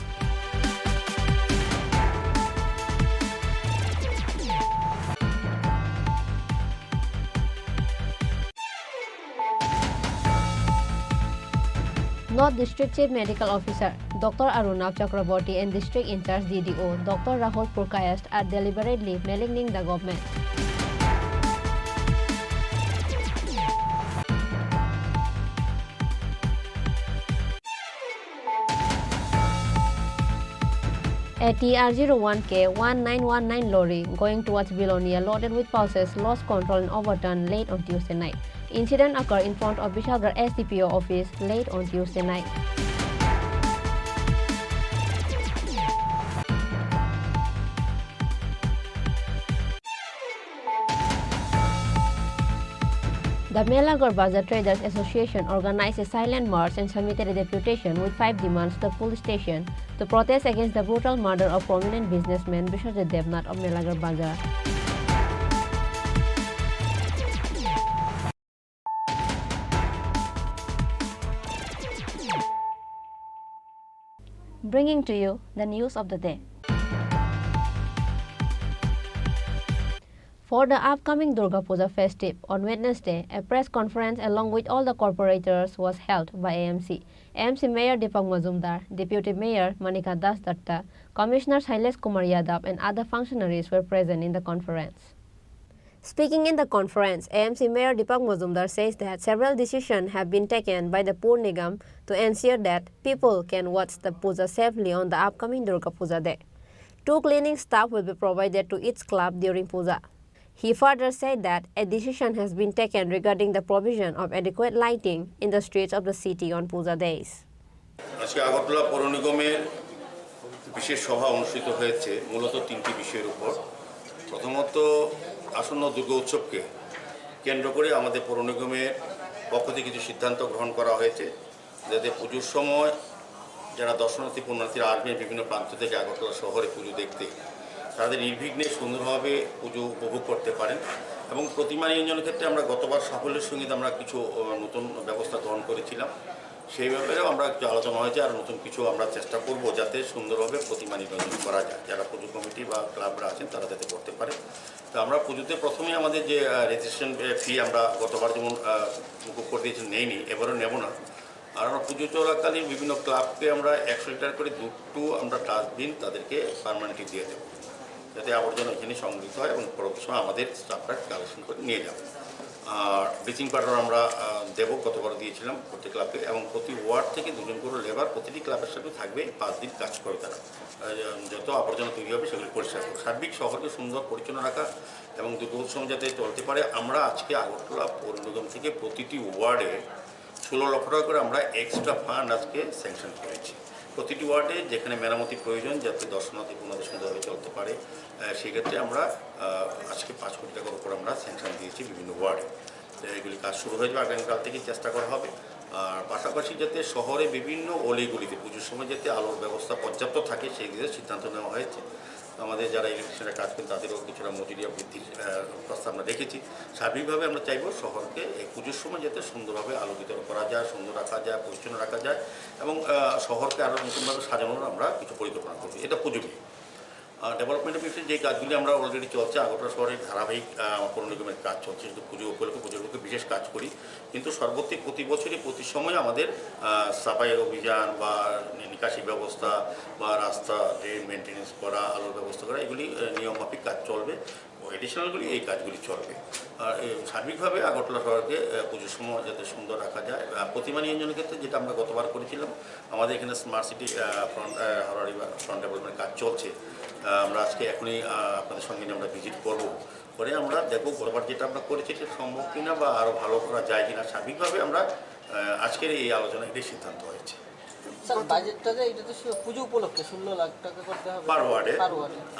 North District Chief Medical Officer Dr. Arunav Chakraborty and District In Charge DDO Dr. Rahul Purkayast are deliberately maligning the government. A TR01K 1919 lorry going towards Bilonia loaded with pulses lost control and overturned late on Tuesday night. Incident occurred in front of Vishalgarh SDPO office late on Tuesday night. The Melagar Bazaar Traders Association organized a silent march and submitted a deputation with 5 demands to the police station to protest against the brutal murder of prominent businessman Bishwajit Devnath of Melagar Bazaar. Bringing to you the news of the day. For the upcoming Durga Puja festive, on Wednesday, a press conference along with all the corporators was held by AMC. AMC Mayor Deepak Majumdar, Deputy Mayor Manika Das Datta, Commissioner Shailesh Kumar Yadav and other functionaries were present in the conference. Speaking in the conference, AMC Mayor Deepak Majumdar says that several decisions have been taken by the Pur Nigam to ensure that people can watch the puja safely on the upcoming Durga Puja day. 2 cleaning staff will be provided to each club during puja. He further said that a decision has been taken regarding the provision of adequate lighting in the streets of the city on puja days. আজকে আগরতলা পৌর নিগমের বিশেষ সভা অনুষ্ঠিত হয়েছে মূলত 3টি বিষয়ের উপর। প্রথমত আসন্ন দুর্গা উৎসবকে কেন্দ্র করে আমাদের পৌর নিগমের পক্ষ থেকে কিছু সিদ্ধান্ত গ্রহণ করা হয়েছে যাতে পুজোর সময় যারা দর্শনার্থী পুণ্যার্থীরা আসবেন বিভিন্ন প্রান্ত থেকে আগরতলা শহরে পুজো দেখতে তাদের নির্বিঘ্নে সুন্দরভাবে পুজো উপভোগ করতে পারেন এবং প্রতিমা নিরঞ্জনের ক্ষেত্রে আমরা গতবার সাফল্যের সঙ্গে আমরা কিছু নতুন ব্যবস্থা গ্রহণ করেছিলাম সেই ব্যাপারেও আমরা একটু আলোচনা হয়েছে আর নতুন কিছু আমরা চেষ্টা করব যাতে সুন্দরভাবে প্রতিমা নিরঞ্জন করা যায় যারা পুজো কমিটি বা ক্লাবরা আছেন তারা যাতে করতে পারে তো আমরা পুজোতে প্রথমেই আমাদের যে রেজিস্ট্রেশন ফি আমরা গতবার যেমন মুকুব করে দিয়েছি নেইনি এবারও নেব না আর আমরা পুজো চলাকালীন বিভিন্ন ক্লাবকে আমরা 100 লিটার করে দুটো আমরা ডাস্টবিন তাদেরকে পার্মানেন্টলি দিয়ে দেবো যাতে আবর্জনা এখানে সংগৃহীত হয় এবং পরবর্তী সময় আমাদের স্টাফরা কালেকশন করে নিয়ে যাবে আর ব্লিচিং পাউডার আমরা দেবো গতবার দিয়েছিলাম প্রতি ক্লাবকে এবং প্রতি ওয়ার্ড থেকে 2 জন করে লেবার প্রতিটি ক্লাবের সাথে থাকবে 5 দিন কাজ করে তারা যত আবর্জনা তৈরি হবে সেগুলি পরিষ্কার করবে সার্বিক শহরকে সুন্দর পরিচ্ছন্ন রাখা এবং দুর্গা উৎসব যাতে চলতে পারে আমরা আজকে আগরতলা পৌর নিগম থেকে প্রতিটি ওয়ার্ডে 16 লক্ষ টাকা করে আমরা এক্সট্রা ফান্ড আজকে স্যাংশন করেছি প্রতিটি ওয়ার্ডে যেখানে মেরামতি প্রয়োজন যাতে দর্শনার্থী পুনরায় সুন্দরভাবে চলতে পারে সেক্ষেত্রে আমরা আজকে 5 কোটি টাকার উপর আমরা স্যাংশন দিয়েছি বিভিন্ন ওয়ার্ডে এগুলি কাজ শুরু হয়ে যাবে আগামীকাল থেকে চেষ্টা করা হবে আর পাশাপাশি যাতে শহরে বিভিন্ন অলিগুলিতে পুজোর সময় যাতে আলোর ব্যবস্থা পর্যাপ্ত থাকে সেই দিকে সিদ্ধান্ত নেওয়া হয়েছে আমাদের যারা ইলেকট্রিশিয়ানরা কাজ করেন তাদেরও কিছুটা মজুরিয়া বৃদ্ধির প্রস্তাব আমরা রেখেছি সার্বিকভাবে আমরা চাইব শহরকে এই পুজোর সময় যাতে সুন্দরভাবে আলোকিত করা যায় সুন্দর রাখা যায় পরিচ্ছন্ন রাখা যায় এবং শহরকে আরও নতুনভাবে সাজানোর আমরা কিছু পরিকল্পনা করছি এটা পুজো ডেভেলপমেন্টের বিষয়ে যে কাজগুলি আমরা অলরেডি চলছে আগরতলা শহরে ধারাবাহিক পৌর নিগমের কাজ চলছে শুধু পুজো উপলক্ষে পুজোর উপলক্ষে বিশেষ কাজ করি কিন্তু সর্বত্র প্রতি বছরই প্রতি সময় আমাদের সাফাই অভিযান বা নিকাশি ব্যবস্থা বা রাস্তা ড্রেন মেনটেন্যান্স করা আলোর ব্যবস্থা করা এগুলি নিয়মমাফিক কাজ চলবে এডিশনালগুলি এই কাজগুলি চলবে আর সার্বিকভাবে আগরতলা শহরকে পুজোর সময় যাতে সুন্দর রাখা যায় প্রতিমা নিরঞ্জনের ক্ষেত্রে যেটা আমরা গতবার করেছিলাম আমাদের এখানে স্মার্ট সিটি ফ্রন্ট ডেভেলপমেন্টের কাজ চলছে আমরা আজকে এখনই আপনাদের সঙ্গে আমরা ভিজিট করব করে আমরা দেখব গতবার যেটা আমরা করেছি সেটা সম্ভব কিনা বা আরও ভালো করা যায় কিনা। স্বাভাবিকভাবে আমরা আজকের এই আলোচনায় এটাই সিদ্ধান্ত হয়েছে। পুজো উপলক্ষে 16 লাখ টাকা করতে হবে পার ওয়ার্ডে।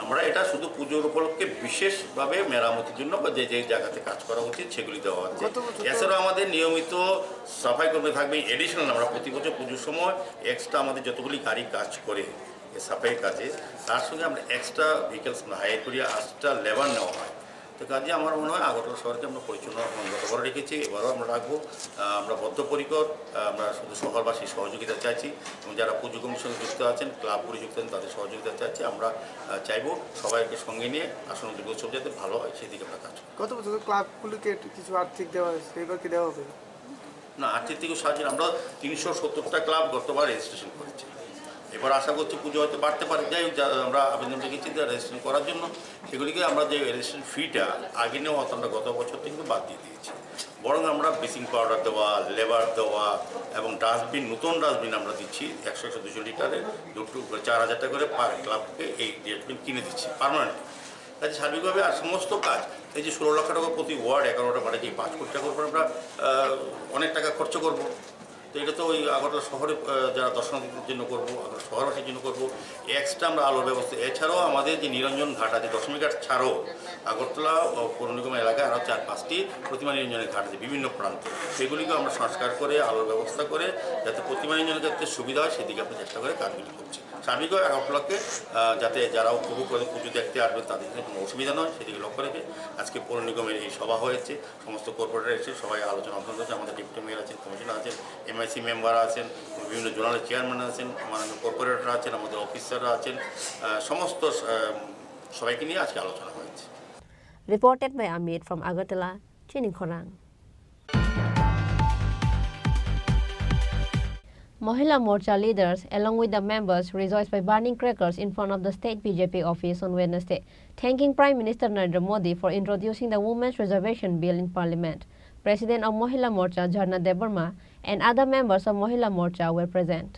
আমরা এটা শুধু পুজোর উপলক্ষে বিশেষভাবে মেরামতির জন্য বা যে যে জায়গাতে কাজ করা উচিত সেগুলি দেওয়া হচ্ছে। এছাড়াও আমাদের নিয়মিত সাফাই কর্মী থাকবে এডিশনাল। আমরা প্রতি বছর পুজোর সময় এক্সট্রা আমাদের যতগুলি গাড়ি কাজ করে সাফাইয়ের কাজে তার সঙ্গে আমরা এক্সট্রা ভেহিকেলস হায়ার করি, এক্সট্রা লেবার নেওয়া হয়। তো কাজে আমার মনে হয় আগরতলা শহরকে আমরা পরিচ্ছন্ন গতবারও রেখেছি, এবারও আমরা রাখবো। আমরা বদ্ধপরিকর, আমরা শুধু শহরবাসীর সহযোগিতা চাইছি এবং যারা পুজো কমিটির সঙ্গে যুক্ত আছেন, ক্লাবগুলি যুক্ত আছেন, তাদের সহযোগিতা চাইছি। আমরা চাইবো সবাইকে সঙ্গে নিয়ে আসন্ন দুর্গোৎসব যাতে ভালো হয় সেদিকে আমরা কাজ করি। গত বছর ক্লাবগুলিকে কিছু আর্থিক দেওয়া হয়েছে, এবার কি দেওয়া হবে? না, আর্থিক থেকে সাহায্য আমরা 370টা ক্লাব গতবার রেজিস্ট্রেশন করেছি। এবার আশা করছি পুজো হয়তো বাড়তে পারে। যাই হোক, আমরা আবেদন রেখেছি রেজিস্ট্রেশন করার জন্য। সেগুলিকে আমরা যে রেজিস্ট্রেশন ফিটা আগে নেওয়া হতো আমরা গত বছর থেকে বাদ দিয়ে দিয়েছি। বরং আমরা ব্লিচিং পাউডার দেওয়া, লেবার দেওয়া এবং ডাস্টবিন, নতুন ডাস্টবিন আমরা দিচ্ছি 100-200 লিটারের 4,000 টাকা করে পার ক্লাবকে এই ডাস্টবিন কিনে দিচ্ছি পার্মানেন্টলি। কাজে সার্বিকভাবে আর সমস্ত কাজ এই যে 16 লাখ টাকা প্রতি ওয়ার্ড 11টা বাড়ে যে 5 কোটি টাকার উপর আমরা অনেক টাকা খরচ করবো। তো এটা তো ওই আগরতলা শহরে যারা দর্শনার্থীদের জন্য করবো, শহরবাসীর জন্য করবো। এক্সট্রা আমরা আলোর ব্যবস্থা, এছাড়াও আমাদের যে নিরঞ্জন ঘাট আছে, দশমী ঘাট ছাড়াও আগরতলা পৌর নিগম এলাকায় আরও 4-5টি প্রতিমা নিরঞ্জনের ঘাট আছে বিভিন্ন প্রান্তে। সেগুলিকে আমরা সংস্কার করে আলোর ব্যবস্থা করে যাতে প্রতিমা নিরঞ্জনের ক্ষেত্রে সুবিধা হয় সেদিকে আমরা চেষ্টা করে কাজগুলি করছি। স্বাভাবিকভাবে আগরতলাকে যাতে যারা উপভোগ করে পুজো দেখতে আসবে তাদের জন্য কোনো অসুবিধা নয় সেদিকে লক্ষ্য রেখে আজকে পৌর নিগমের এই সভা হয়েছে। সমস্ত কর্পোরেটর এসে সবাই আলোচনা হচ্ছে। আমাদের ডেপুটি মেয়র আছেন, কমিশনার আছেন, MIC মেম্বার আছেন, বিভিন্ন জোনালের চেয়ারম্যান আছেন, আমাদের কর্পোরেটর আছেন, আমাদের অফিসাররা আছেন, সমস্ত সবাইকে নিয়ে আজকে আলোচনা হয়েছে। Reported by Amit from Agartala, Chini Khorang. Mahila Morcha leaders, along with the members, rejoiced by burning crackers in front of the state BJP office on Wednesday, thanking Prime Minister Narendra Modi for introducing the Women's Reservation Bill in Parliament. President of Mahila Morcha, Jharna Debarma, and other members of Mahila Morcha were present.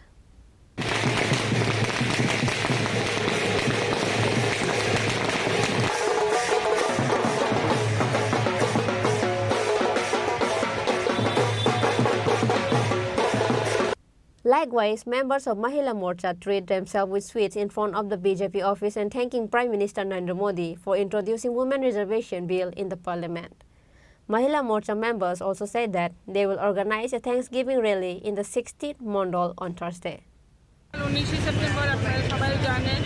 Likewise, members of Mahila Morcha treated themselves with sweets in front of the BJP office and thanking Prime Minister Narendra Modi for introducing Women Reservation Bill in the Parliament. Mahila Morcha members also said that they will organize a Thanksgiving rally in the 16th Mondal on Thursday. 19 September আপনারা সবাই জানেন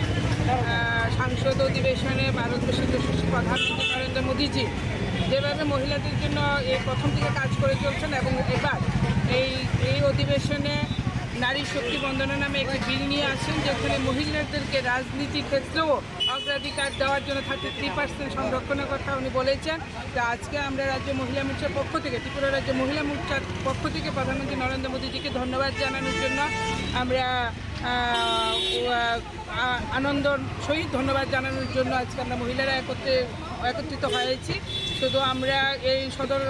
সংসদ অধিবেশনে ভারতবর্ষের যশস্বী প্রধানমন্ত্রী নরেন্দ্র মোদীজি যেভাবে মহিলাদের জন্য এই প্রথম থেকে কাজ করে চলছেন এবং এবার এই অধিবেশনে নারী শক্তি বন্দনা নামে একটি বিল নিয়ে আসেন যেখানে মহিলাদেরকে রাজনীতি ক্ষেত্রেও অগ্রাধিকার দেওয়ার জন্য 33% সংরক্ষণের কথা উনি বলেছেন। তো আজকে আমরা রাজ্য মহিলা মোর্চার পক্ষ থেকে, ত্রিপুরা রাজ্য মহিলা মোর্চার পক্ষ থেকে প্রধানমন্ত্রী নরেন্দ্র মোদীজিকে ধন্যবাদ জানানোর জন্য আমরা আনন্দর সহিত ধন্যবাদ জানানোর জন্য আজকে আমরা মহিলারা একত্রিত হয়েছি। শুধু আমরা এই সদর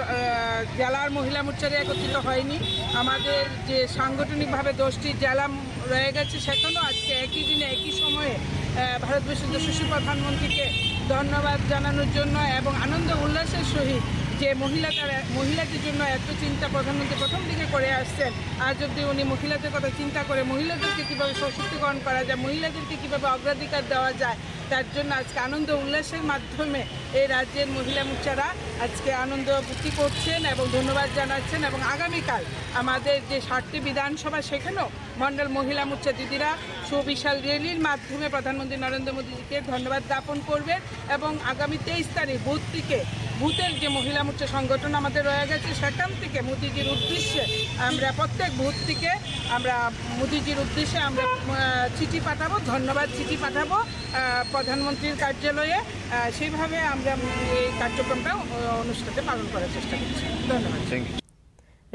জেলার মহিলা মোর্চারে একত্রিত হয়নি, আমাদের যে সাংগঠনিকভাবে 10টি জেলা রয়ে গেছে সেখানেও আজকে একই দিনে একই সময়ে ভারতবর্ষের যশস্বী প্রধানমন্ত্রীকে ধন্যবাদ জানানোর জন্য এবং আনন্দ উল্লাসের সহিত যে মহিলাদের জন্য এত চিন্তা প্রধানমন্ত্রী প্রথম দিকে করে আসছেন, আজ অবধি উনি মহিলাদের কথা চিন্তা করে মহিলাদেরকে কীভাবে সশক্তিকরণ করা যায়, মহিলাদেরকে কীভাবে অগ্রাধিকার দেওয়া যায়, তার জন্য আজকে আনন্দ উল্লাসের মাধ্যমে এই রাজ্যের মহিলা মোর্চারা আজকে আনন্দ ভর্তি করছেন এবং ধন্যবাদ জানাচ্ছেন। এবং আগামীকাল আমাদের যে 7টি বিধানসভা সেখানেও মণ্ডল মহিলা মোর্চা দিদিরা সুবিশাল র্যালির মাধ্যমে প্রধানমন্ত্রী নরেন্দ্র মোদীজিকে ধন্যবাদ জ্ঞাপন করবেন এবং আগামী 23 তারিখ বুথের যে মহিলা মোর্চা সংগঠন আমাদের রয়ে গেছে সেখান থেকে মোদীজির উদ্দেশ্যে আমরা প্রত্যেক বুথ থেকে আমরা মোদীজির উদ্দেশ্যে আমরা চিঠি পাঠাবো, ধন্যবাদ চিঠি পাঠাবো প্রধানমন্ত্রীর কার্যালয়ে। সেইভাবে আমরা এই কার্যক্রমটা অনুষ্ঠানে পালন করার চেষ্টা করছি। ধন্যবাদ।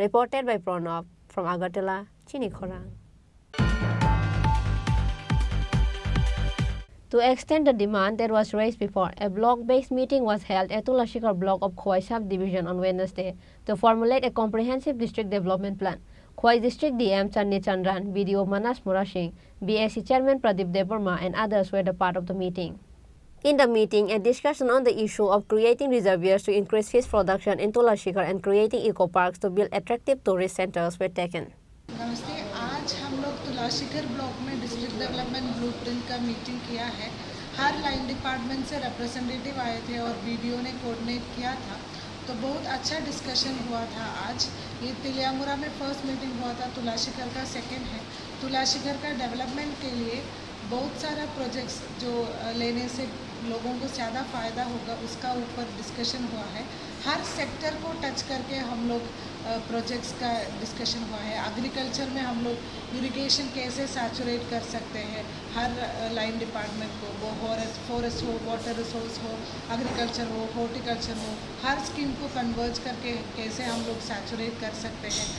Reported by Pranav from Agartala, Chini Khorang. To extend the demand that was raised before, a block-based meeting was held at Tulashikar block of Khwai Sub-Division on Wednesday to formulate a comprehensive district development plan. Khwai District DM Channi Chandran, BDO Manas Murashing, BAC Chairman Pradeep Debarma and others were the part of the meeting. In the meeting, a discussion on the issue of creating reservoirs to increase fish production in Tulashikar and creating eco-parks to build attractive tourist centers were taken. नमस्ते, आज हम लोग तुलाशिकर ब्लॉक में डिस्ट्रिक्ट डेवलपमेंट ब्लूप्रिंट का मीटिंग किया है। हर लाइन डिपार्टमेंट से रिप्रेजेंटेटिव आए थे और वीडियो ने कोऑर्डिनेट किया था, तो बहुत अच्छा डिस्कशन हुआ था। आज ये तिलियामुरा में फर्स्ट मीटिंग हुआ था, तुलाशिकर का सेकंड है। तुलाशिकर का डेवलपमेंट के लिए बहुत सारा प्रोजेक्ट्स जो लेने से लोगों को ज़्यादा फ़ायदा होगा उसका ऊपर डिस्कशन हुआ है। हर सेक्टर को टच करके हम लोग प्रोजेक्ट्स का डिस्कशन हुआ है। एग्रीकल्चर में हम लोग इरिगेशन कैसे सैचुरेट कर सकते हैं हर लाइन डिपार्टमेंट को, वो फॉरेस्ट हो, वाटर रिसोर्स हो, एग्रीकल्चर हो, हॉर्टिकल्चर हो, हर स्कीम को कन्वर्ज करके कैसे हम लोग सैचुरेट कर सकते हैं।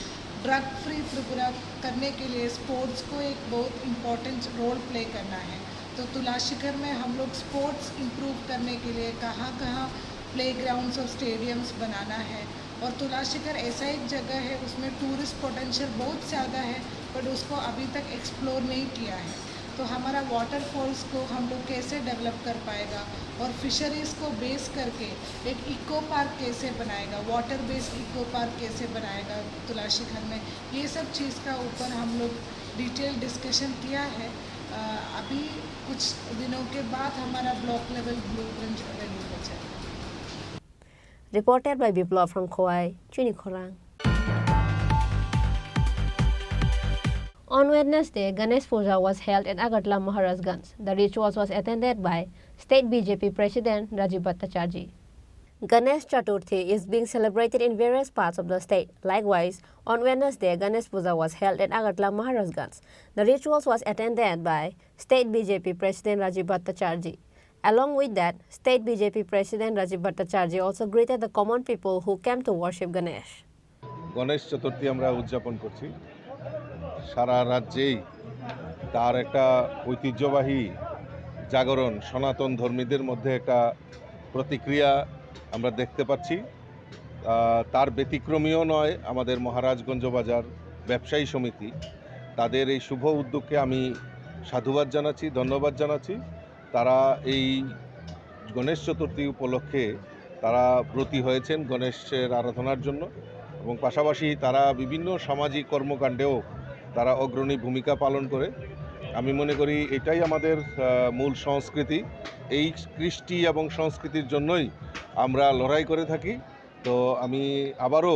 ड्रग फ्री त्रिपुरा करने के लिए स्पोर्ट्स को एक बहुत इम्पॉर्टेंट रोल प्ले करना है। तो तुलाशिकर में हम लोग स्पोर्ट्स इम्प्रूव करने के लिए कहाँ कहाँ प्लेग्राउंड्स और स्टेडियम्स बनाना है। और तुलाशिकर ऐसा एक जगह है उसमें टूरिस्ट पोटेंशियल बहुत ज़्यादा है, बट उसको अभी तक एक्सप्लोर नहीं किया है। तो हमारा वाटरफॉल्स को हम लोग कैसे डेवलप कर पाएगा और फिशरीज़ को बेस करके एक इको पार्क कैसे बनाएगा, वाटर बेस्ड इको पार्क कैसे बनाएगा तुलाशिकर में, ये सब चीज़ का ऊपर हम लोग डिटेल डिस्कशन किया है। अभी कुछ दिनों के बाद हमारा ब्लॉक लेवल ब्लूप्रिंट रेडी हो जाएगा। Reported by Biplav from Kauai, Chini Khorang. On Wednesday, Ganesh Puja was held at Agartala Maharajganj. The rituals was attended by State BJP President Rajiv Bhattacharjee. Ganesh Chaturthi is being celebrated in various parts of the state. Likewise, on Wednesday, Ganesh Puja was held at Agartala Maharajganj. The rituals was attended by State BJP President Rajiv Bhattacharjee. Along with that, State BJP President Rajiv Bhattacharjee also greeted the common people who came to worship Ganesh. Ganesh Chaturthi আমরা উদযাপন করছি। সারা রাজ্যেই তার একটা ঐতিহ্যবাহী জাগরণ, সনাতন ধর্মীদের মধ্যে একটা প্রতিক্রিয়া আমরা দেখতে পাচ্ছি। তার ব্যতিক্রমীও নয় আমাদের মহারাজগঞ্জ বাজার ব্যবসায়ী সমিতি। তাদের এই শুভ উদ্যোগকে আমি সাধুবাদ জানাচ্ছি, ধন্যবাদ জানাচ্ছি। তারা এই গণেশ চতুর্থী উপলক্ষে তারা ব্রতী হয়েছেন গণেশের আরাধনার জন্য এবং পাশাপাশি তারা বিভিন্ন সামাজিক কর্মকাণ্ডেও তারা অগ্রণী ভূমিকা পালন করে। আমি মনে করি এটাই আমাদের মূল সংস্কৃতি। এই কৃষ্টি এবং সংস্কৃতির জন্যই আমরা লড়াই করে থাকি। তো আমি আবারও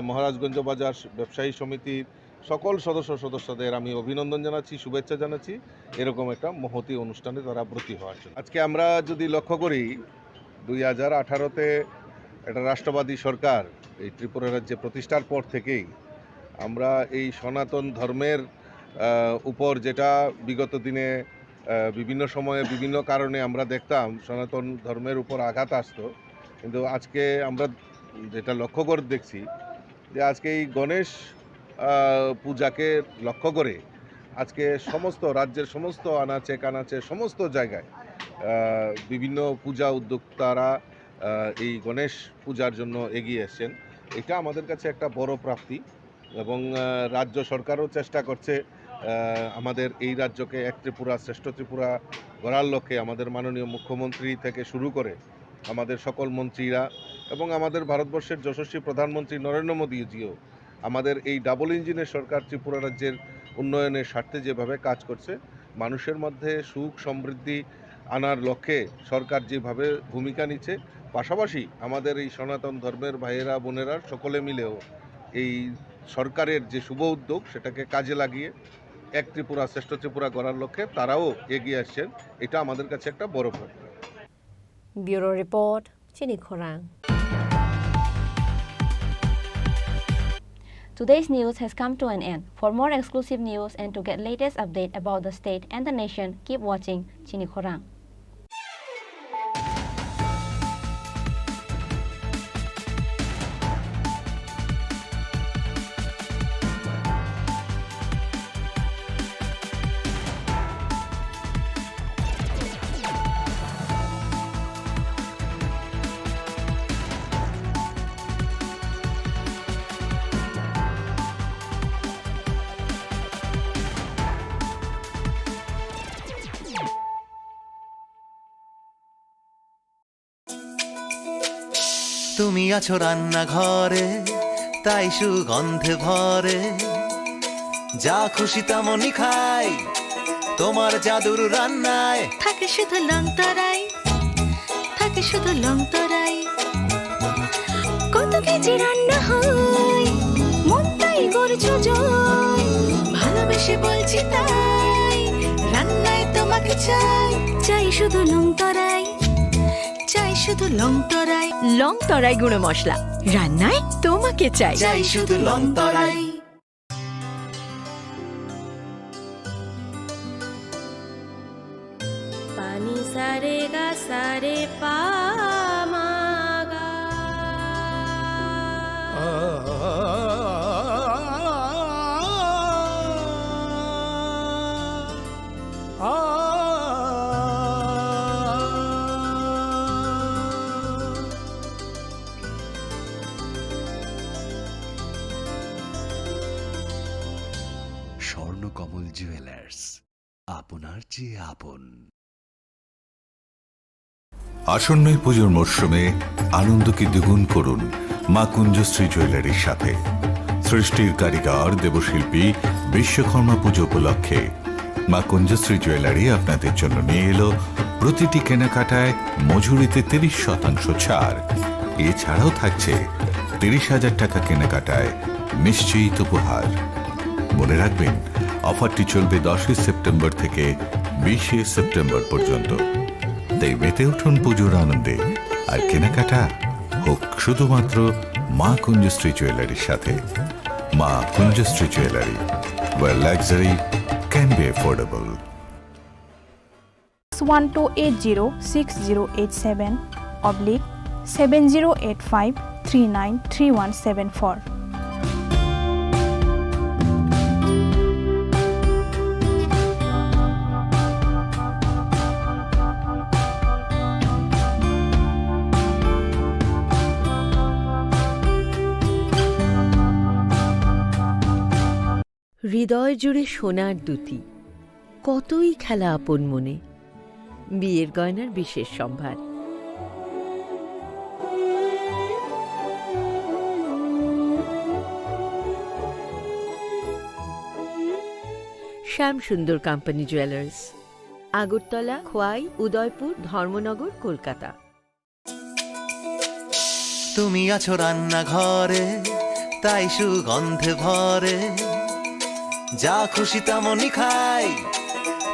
মহারাজগঞ্জ বাজার ব্যবসায়ী সমিতির সকল সদস্যদের আমি অভিনন্দন জানাচ্ছি, শুভেচ্ছা জানাচ্ছি এরকম একটা মহতী অনুষ্ঠানে তারা ব্রতী হওয়ার জন্য। আজকে আমরা যদি লক্ষ্য করি 2018-তে একটা রাষ্ট্রবাদী সরকার এই ত্রিপুরা রাজ্যে প্রতিষ্ঠার পর থেকেই আমরা এই সনাতন ধর্মের উপর যেটা বিগত দিনে বিভিন্ন সময়ে বিভিন্ন কারণে আমরা দেখতাম সনাতন ধর্মের উপর আঘাত আসতো, কিন্তু আজকে আমরা যেটা লক্ষ্য করে দেখছি যে আজকে এই গণেশ পূজাকে লক্ষ্য করে আজকে সমস্ত রাজ্যের সমস্ত আনাচে কানাচে সমস্ত জায়গায় বিভিন্ন পূজা উদ্যোক্তারা এই গণেশ পূজার জন্য এগিয়ে এসছেন। এটা আমাদের কাছে একটা বড় প্রাপ্তি এবং রাজ্য সরকারও চেষ্টা করছে আমাদের এই রাজ্যকে এক ত্রিপুরা শ্রেষ্ঠ ত্রিপুরা গড়ার লক্ষ্যে আমাদের মাননীয় মুখ্যমন্ত্রী থেকে শুরু করে আমাদের সকল মন্ত্রীরা এবং আমাদের ভারতবর্ষের যশস্বী প্রধানমন্ত্রী নরেন্দ্র মোদীজিও আমাদের এই ডাবল ইঞ্জিনের সরকার ত্রিপুরা রাজ্যের উন্নয়নের স্বার্থে যেভাবে কাজ করছে, মানুষের মধ্যে সুখ সমৃদ্ধি আনার লক্ষ্যে সরকার যেভাবে ভূমিকা নিচ্ছে, পাশাপাশি আমাদের এই সনাতন ধর্মের ভাইয়েরা বোনেরা সকলে মিলেও এই সরকারের যে শুভ উদ্যোগ সেটাকে কাজে লাগিয়ে এক ত্রিপুরা শ্রেষ্ঠ ত্রিপুরা গড়ার লক্ষ্যে তারাও এগিয়ে আসছেন। এটা আমাদের কাছে একটা বড় পাওনা। Bureau report, Chini Khorang. Today's news has come to an end. For more exclusive news and to get latest update about the state and the nation, keep watching Chini Khorang. তুমি আছো রান্নাঘরে তাই সুগন্ধে ভরে যা খুশি তেমনই খাই তোমার জাদুর রান্নায় থাকে শুধু লং তরাই থাকে শুধু লং তরাই কত কেজি রান্না হয় মন তাই করছো জয় ভালোবেসে বলছি তাই রান্নায় তোমাকে চাই চাই শুধু লং তরাই চাই শুধু লং তরাই লং তরাই গুঁড়ো মশলা রান্নায় তোমাকে চাই চাই শুধু লং তরাই পানি সারে গা সারে পামাগা স্বর্ণকমল জুয়েলার্স আপনার চেয়ে আপন। আসন্নই পুজোর মরশুমে আনন্দকে দ্বিগুণ করুন মা কুঞ্জশ্রী জুয়েলারির সাথে। সৃষ্টির কারিগর দেবশিল্পী বিশ্বকর্মা পুজো উপলক্ষে মা কুঞ্জশ্রী জুয়েলারি আপনাদের জন্য নিয়ে এলো প্রতিটি কেনাকাটায় মজুরিতে 30% ছাড়। এছাড়াও থাকছে 30,000 টাকা কেনাকাটায় নিশ্চিত উপহার। মনে রাখবেন, অফারটি চলবে 10 সেপ্টেম্বর থেকে 20 সেপ্টেম্বর পর্যন্ত। তাই মেতে উঠুন পুজোর আনন্দে, আর কেনাকাটা হোক শুধুমাত্র মা কুঞ্জশ্রী জুয়েলারির সাথে। মা Kunjashree jewellery, where luxury can be affordable. 12806087/7085393174। হৃদয় জুড়ে সোনার দুটি, কতই খেলা আপন মনে। বিয়ের গয়নার বিশেষ সম্ভার। Shyamsundar company jewellers, Agartala, Khowai, Udaipur, Dharmanagar, Kolkata. তুমি আছো রান্নাঘরে তাই সুগন্ধে ভরে যা খুশি তেমনই খাই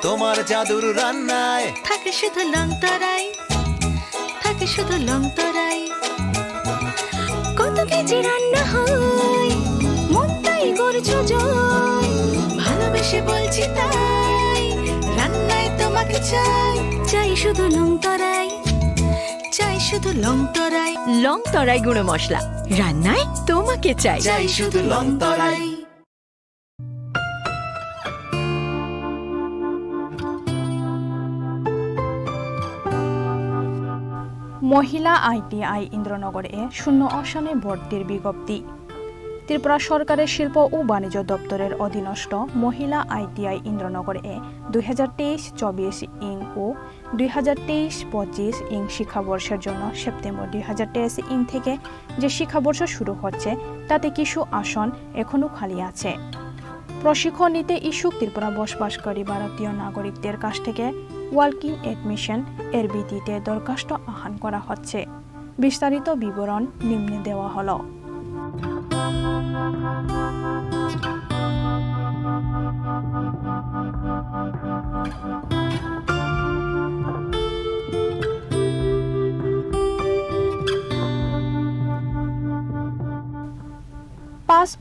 তোমার জাদুর রান্নায় থাকে শুধু লং তরাই থাকে শুধু লং তরাই কত কেজি রান্না হয় মন তাই করছো জয় ভালোবেসে বলছি তাই রান্নায় তোমাকে চাই চাই শুধু লং তরাই চাই শুধু লং তরাই লং তরাই গুঁড়ো মশলা রান্নায় তোমাকে চাই চাই শুধু লং তরাই। মহিলা ITI ইন্দ্রনগরে শূন্য আসনে ভর্তির বিজ্ঞপ্তি। ত্রিপুরা সরকারের শিল্প ও বাণিজ্য দপ্তরের অধীনস্থ মহিলা ITI ইন্দ্রনগরে 2023-24 ইং ও 2023-25 ইং শিক্ষাবর্ষের জন্য সেপ্টেম্বর 2023 ইং থেকে যে শিক্ষাবর্ষ শুরু হচ্ছে তাতে কিছু আসন এখনও খালি আছে। প্রশিক্ষণ নিতে ইচ্ছুক ত্রিপুরা বসবাসকারী ভারতীয় নাগরিকদের কাছ থেকে ওয়ার্কিং অ্যাডমিশন এর ভিত্তিতে দরখাস্ত আহ্বান করা হচ্ছে। বিস্তারিত বিবরণ নিম্নে দেওয়া হলো।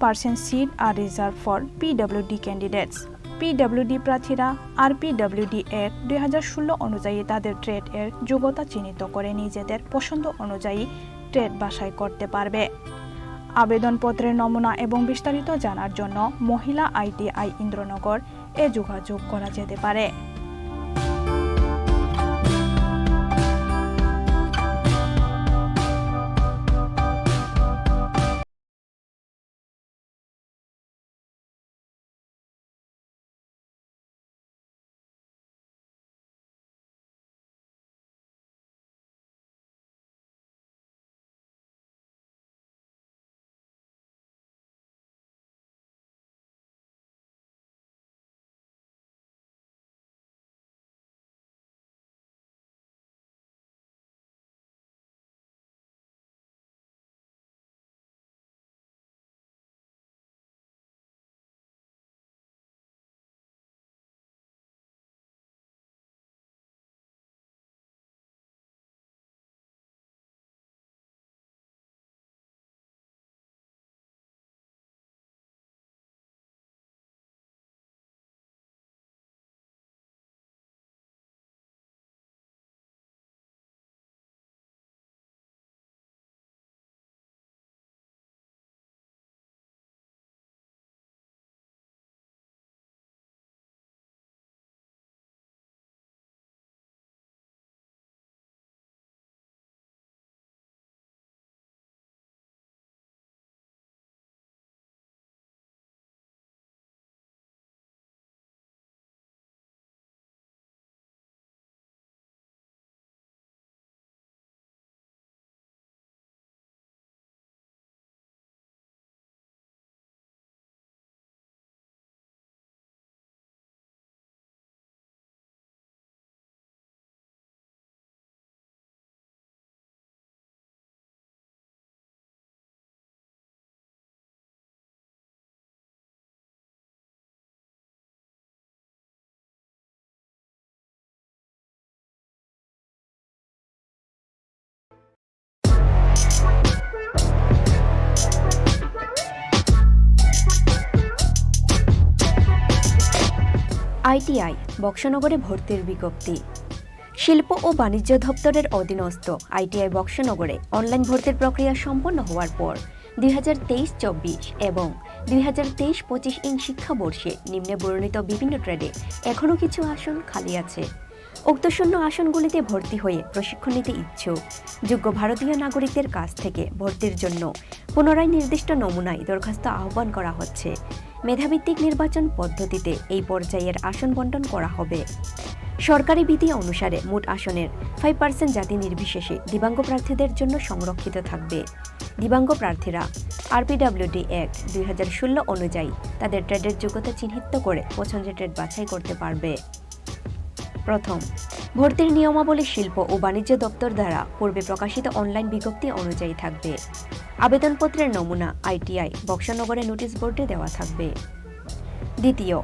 % seat are reserved for PWD candidates. PWD প্রার্থীরা RPWD Act 2016 অনুযায়ী তাদের ট্রেড এর যোগ্যতা চিহ্নিত করে নিজেদের পছন্দ অনুযায়ী ট্রেড বাছাই করতে পারবে। আবেদনপত্রের নমুনা এবং বিস্তারিত জানার জন্য মহিলা ITI ইন্দ্রনগর এ যোগাযোগ করা যেতে পারে। আইটিআই বক্সনগরে ভর্তির বিজ্ঞপ্তি। শিল্প ও বাণিজ্য দপ্তরের অধীনস্থ আইটিআই বক্সনগরে অনলাইন ভর্তির প্রক্রিয়া সম্পন্ন হওয়ার পর 2023-24 এবং 2023-25 শিক্ষাবর্ষে নিম্নে বর্ণিত বিভিন্ন ট্রেডে এখনও কিছু আসন খালি আছে। উক্ত শূন্য আসনগুলিতে ভর্তি হয়ে প্রশিক্ষণ নিতে ইচ্ছুক যোগ্য ভারতীয় নাগরিকদের কাছ থেকে ভর্তির জন্য পুনরায় নির্দিষ্ট নমুনায় দরখাস্ত আহ্বান করা হচ্ছে। মেধাভিত্তিক নির্বাচন পদ্ধতিতে এই পর্যায়ের আসন বণ্টন করা হবে। সরকারি বিধি অনুসারে মোট আসনের 5% জাতি নির্বিশেষে দিব্যাঙ্গ প্রার্থীদের জন্য সংরক্ষিত থাকবে। দিব্যাঙ্গ প্রার্থীরা আরপিডব্লিউডি অ্যাক্ট 2016 অনুযায়ী তাদের ট্রেডের যোগ্যতা চিহ্নিত করে পছন্দের ট্রেড বাছাই করতে পারবে। প্রথম, ভর্তির নিয়মাবলী শিল্প ও বাণিজ্য দপ্তর দ্বারা পূর্বে প্রকাশিত অনলাইন বিজ্ঞপ্তি অনুযায়ী থাকবে। আবেদনপত্রের নমুনা আইটিআই বক্সনগরে নোটিশ বোর্ডে দেওয়া থাকবে। দ্বিতীয়,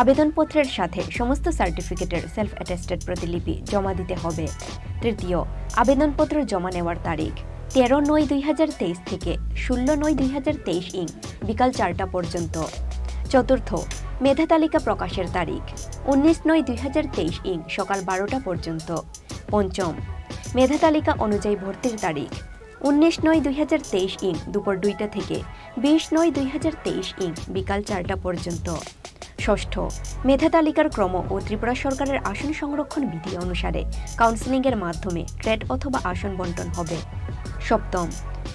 আবেদনপত্রের সাথে সমস্ত সার্টিফিকেটের সেলফ অ্যাটেস্টেড প্রতিলিপি জমা দিতে হবে। তৃতীয়, আবেদনপত্র জমা নেওয়ার তারিখ 13/9/2023 থেকে 16/9/2023 বিকাল 4টা পর্যন্ত। চতুর্থ, মেধা তালিকা প্রকাশের তারিখ 19/9/2023 সকাল 12টা পর্যন্ত। পঞ্চম, মেধা তালিকা অনুযায়ী ভর্তির তারিখ 19/9/2023 দুপুর 2টা থেকে 20/9/2023 বিকাল 4টা পর্যন্ত। ষষ্ঠ, মেধা তালিকার ক্রম ও ত্রিপুরা সরকারের আসন সংরক্ষণ বিধি অনুসারে কাউন্সেলিংয়ের মাধ্যমে ট্রেড অথবা আসন বণ্টন হবে। সপ্তম,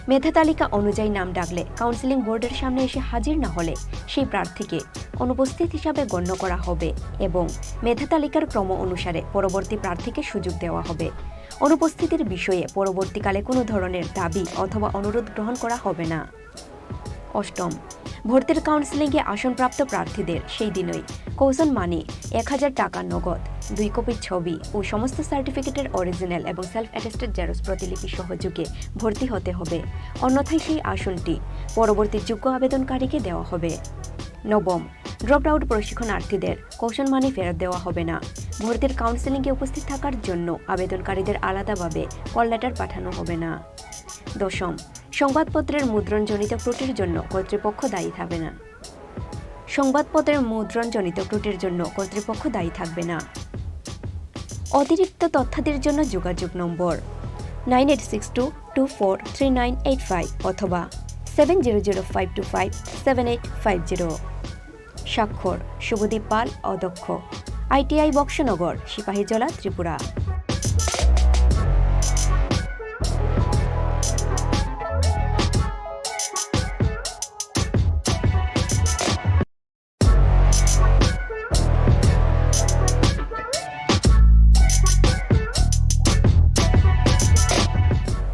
মেধা তালিকা অনুযায়ী নাম ডাকলে কাউন্সেলিং বোর্ডের সামনে এসে হাজির না হলে সেই প্রার্থীকে অনুপস্থিত হিসাবে গণ্য করা হবে এবং মেধা তালিকার ক্রম অনুসারে পরবর্তী প্রার্থীকে সুযোগ দেওয়া হবে। অনুপস্থিতির বিষয়ে পরবর্তীকালে কোনো ধরনের দাবি অথবা অনুরোধ গ্রহণ করা হবে না। অষ্টম, ভর্তির কাউন্সেলিংয়ে আসনপ্রাপ্ত প্রার্থীদের সেই দিনই কৌশন মানি 1000 টাকা নগদ, 2 কপির ছবি ও সমস্ত সার্টিফিকেটের অরিজিনাল এবং সেলফ অ্যাটেস্টেড জেরক্স প্রতিলিপি সহযোগে ভর্তি হতে হবে, অন্যথায় সেই আসনটি পরবর্তী যোগ্য আবেদনকারীকে দেওয়া হবে। নবম, ড্রপ আউট প্রশিক্ষণার্থীদের কৌশন মানি ফেরত দেওয়া হবে না। ভর্তির কাউন্সেলিংয়ে উপস্থিত থাকার জন্য আবেদনকারীদের আলাদাভাবে কল লেটার পাঠানো হবে না। দশম, সংবাদপত্রের মুদ্রণজনিত ত্রুটির জন্য কর্তৃপক্ষ দায়ী থাকবে না। সংবাদপত্রের মুদ্রণজনিত ত্রুটির জন্য কর্তৃপক্ষ দায়ী থাকবে না। অতিরিক্ত তথ্যাদির জন্য যোগাযোগ নম্বর 9862243985 অথবা 7005257850। স্বাক্ষর শুভদীপ পাল, অধ্যক্ষ, আইটিআই বক্সনগর, সিপাহীজলা, ত্রিপুরা।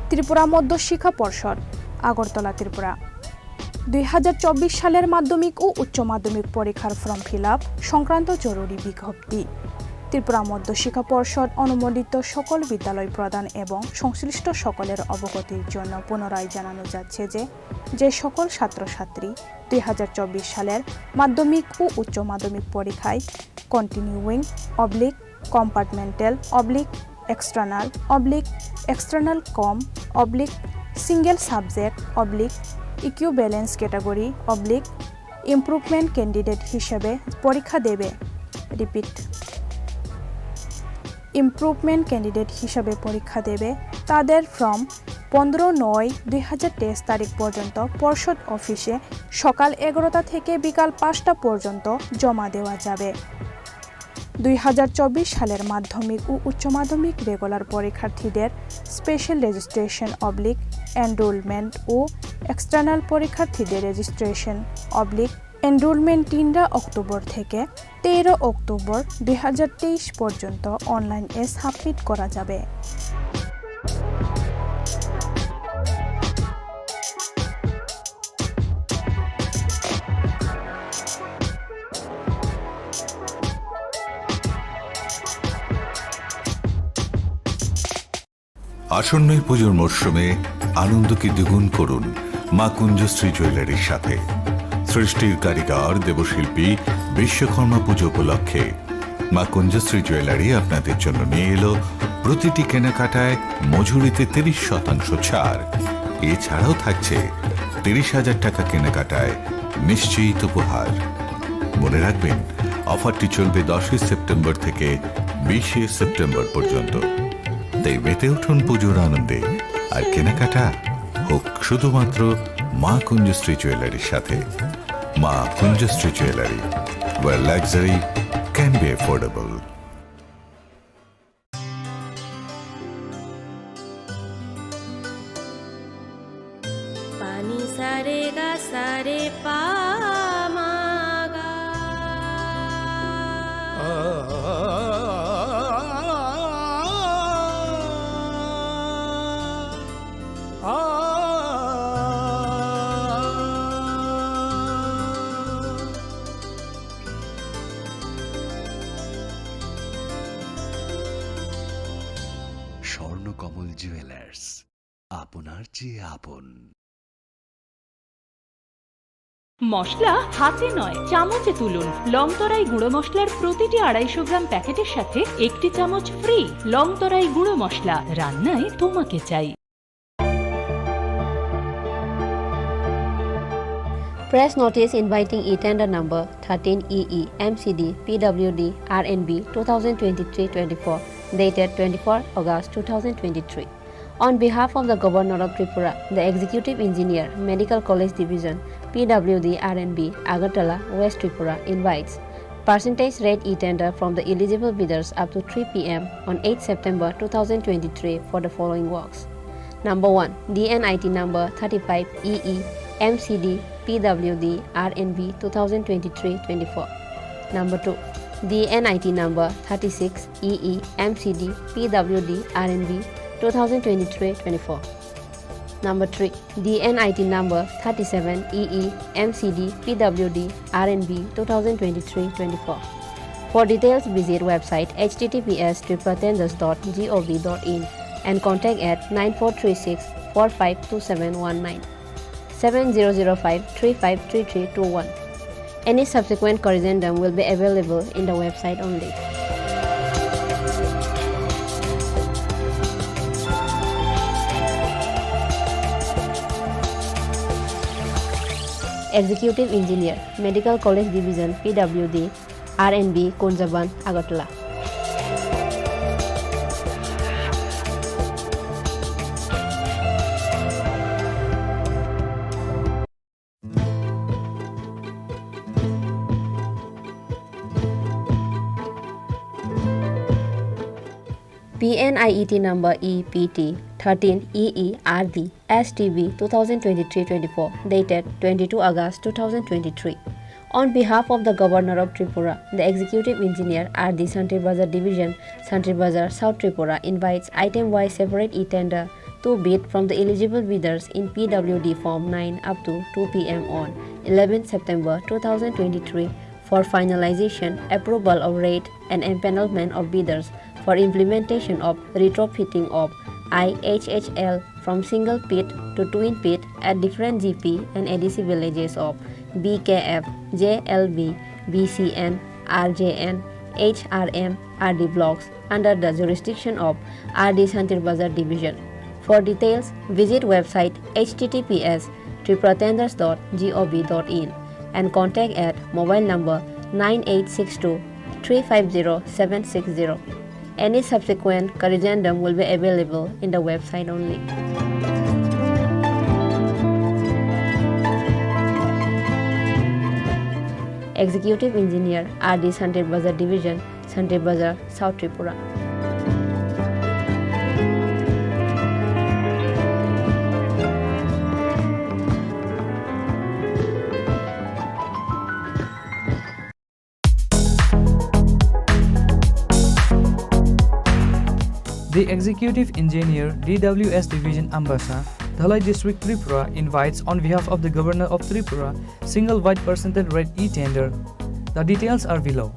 ত্রিপুরা মধ্য শিক্ষা পর্ষদ, আগরতলা, ত্রিপুরা। 2024 সালের মাধ্যমিক ও উচ্চ মাধ্যমিক পরীক্ষার ফর্ম ফিল আপ সংক্রান্ত জরুরি বিজ্ঞপ্তি। ত্রিপুরা মধ্য শিক্ষা পর্ষদ অনুমোদিত সকল বিদ্যালয় প্রদান এবং সংশ্লিষ্ট সকলের অবগতির জন্য পুনরায় জানানো যাচ্ছে যে সকল ছাত্রছাত্রী 2024 সালের মাধ্যমিক ও উচ্চ মাধ্যমিক পরীক্ষায় continuing compartmental external cum single subject equivalence category improvement candidate হিসেবে পরীক্ষা দেবে। ইমপ্রুভমেন্ট ক্যান্ডিডেট হিসেবে পরীক্ষা দেবে তাদের ফর্ম 15/9/2023 তারিখ পর্যন্ত পর্ষদ অফিসে সকাল 11টা থেকে বিকাল 5টা পর্যন্ত জমা দেওয়া যাবে। 2024 সালের মাধ্যমিক ও উচ্চ মাধ্যমিক রেগুলার পরীক্ষার্থীদের স্পেশাল রেজিস্ট্রেশন এনরোলমেন্ট ও এক্সটার্নাল পরীক্ষার্থীদের রেজিস্ট্রেশন এনরোলমেন্ট 3 অক্টোবর থেকে 13 অক্টোবর 2023 পর্যন্ত অনলাইনে সাবমিট করা যাবে। আসন্ন পুজোর মরশুমে আনন্দকে দ্বিগুণ করুন মা কুঞ্জশ্রী জুয়েলারির সাথে। সৃষ্টির কারিগর দেবশিল্পী বিশ্বকর্মা পুজো উপলক্ষে মা কুঞ্জশ্রী জুয়েলারি আপনাদের জন্য নিয়ে এলো প্রতিটি কেনাকাটায় মজুরিতে 30% ছাড়। এছাড়াও থাকছে 30,000 টাকা কেনাকাটায় নিশ্চিত উপহার। মনে রাখবেন, অফারটি চলবে 10 সেপ্টেম্বর থেকে 20 সেপ্টেম্বর পর্যন্ত। তাই মেতে উঠুন পুজোর আনন্দে, আর কেনাকাটা হোক শুধুমাত্র মা কুঞ্জশ্রী জুয়েলারির সাথে। মা Kunjashree jewellery, where luxury can be affordable. पानी सारे गा सारे पा मा गा। স্বর্ণকমল জুয়েলার্স, আপনার চেয়ে আপন। মশলা হাতে নয় চামচে তুলুন। লংতরাই গুঁড়ো মশলার প্রতিটি 250 গ্রাম প্যাকেটের সাথে 1টি চামচ ফ্রি। লংতরাই গুঁড়ো মশলা, রান্নায় তোমাকে চাই। Press notice inviting e-tender number 13EE MCD PWD RNB 2023-24 dated 24 August 2023. On behalf of the Governor of Tripura, the Executive Engineer, Medical College Division, PWD RNB, Agartala, West Tripura invites percentage rate e-tender from the eligible bidders up to 3 p.m. on 8 September 2023 for the following works. Number 1. DNIT number 35EE MCD PWD RNB 2023-24. Number 2. DNIT number 36EE MCD PWD RNB 2023-24. Number 3. DNIT number 37EE MCD PWD RNB 2023-24. For details, visit website https://tripratenders.gov.in and contact at 9436 452719 7005 353321. Any subsequent corrigendum will be available in the website only. Executive Engineer, Medical College Division, PWD, RNB, Konjaban, Agartala. PNIET number EPT 13EERD STB 2023-24 dated 22 August 2023. On behalf of the Governor of Tripura, the Executive Engineer RD Santri Bazar Division, Santri Bazar, South Tripura invites item-wise separate e-tender to bid from the eligible bidders in PWD Form 9 up to 2 p.m. on 11 September 2023 for finalization, approval of rate and empanelment of bidders for implementation of retrofitting of IHHL from single pit to twin pit at different GP and ADC villages of BKF, JLB, BCN, RJN, HRM, RD blocks under the jurisdiction of RD Santri Bazar Division. For details, visit website https://tripratenders.gov.in and contact at mobile number 9862 350 760. Any subsequent corrigendum will be available in the website only. Executive Engineer RD Santri Bazar Division, Santri Bazar, South Tripura. The Executive Engineer DWS Division Ambassa, Dhalai District Tripura invites on behalf of the Governor of Tripura single wide percentage rate e-tender. The details are below.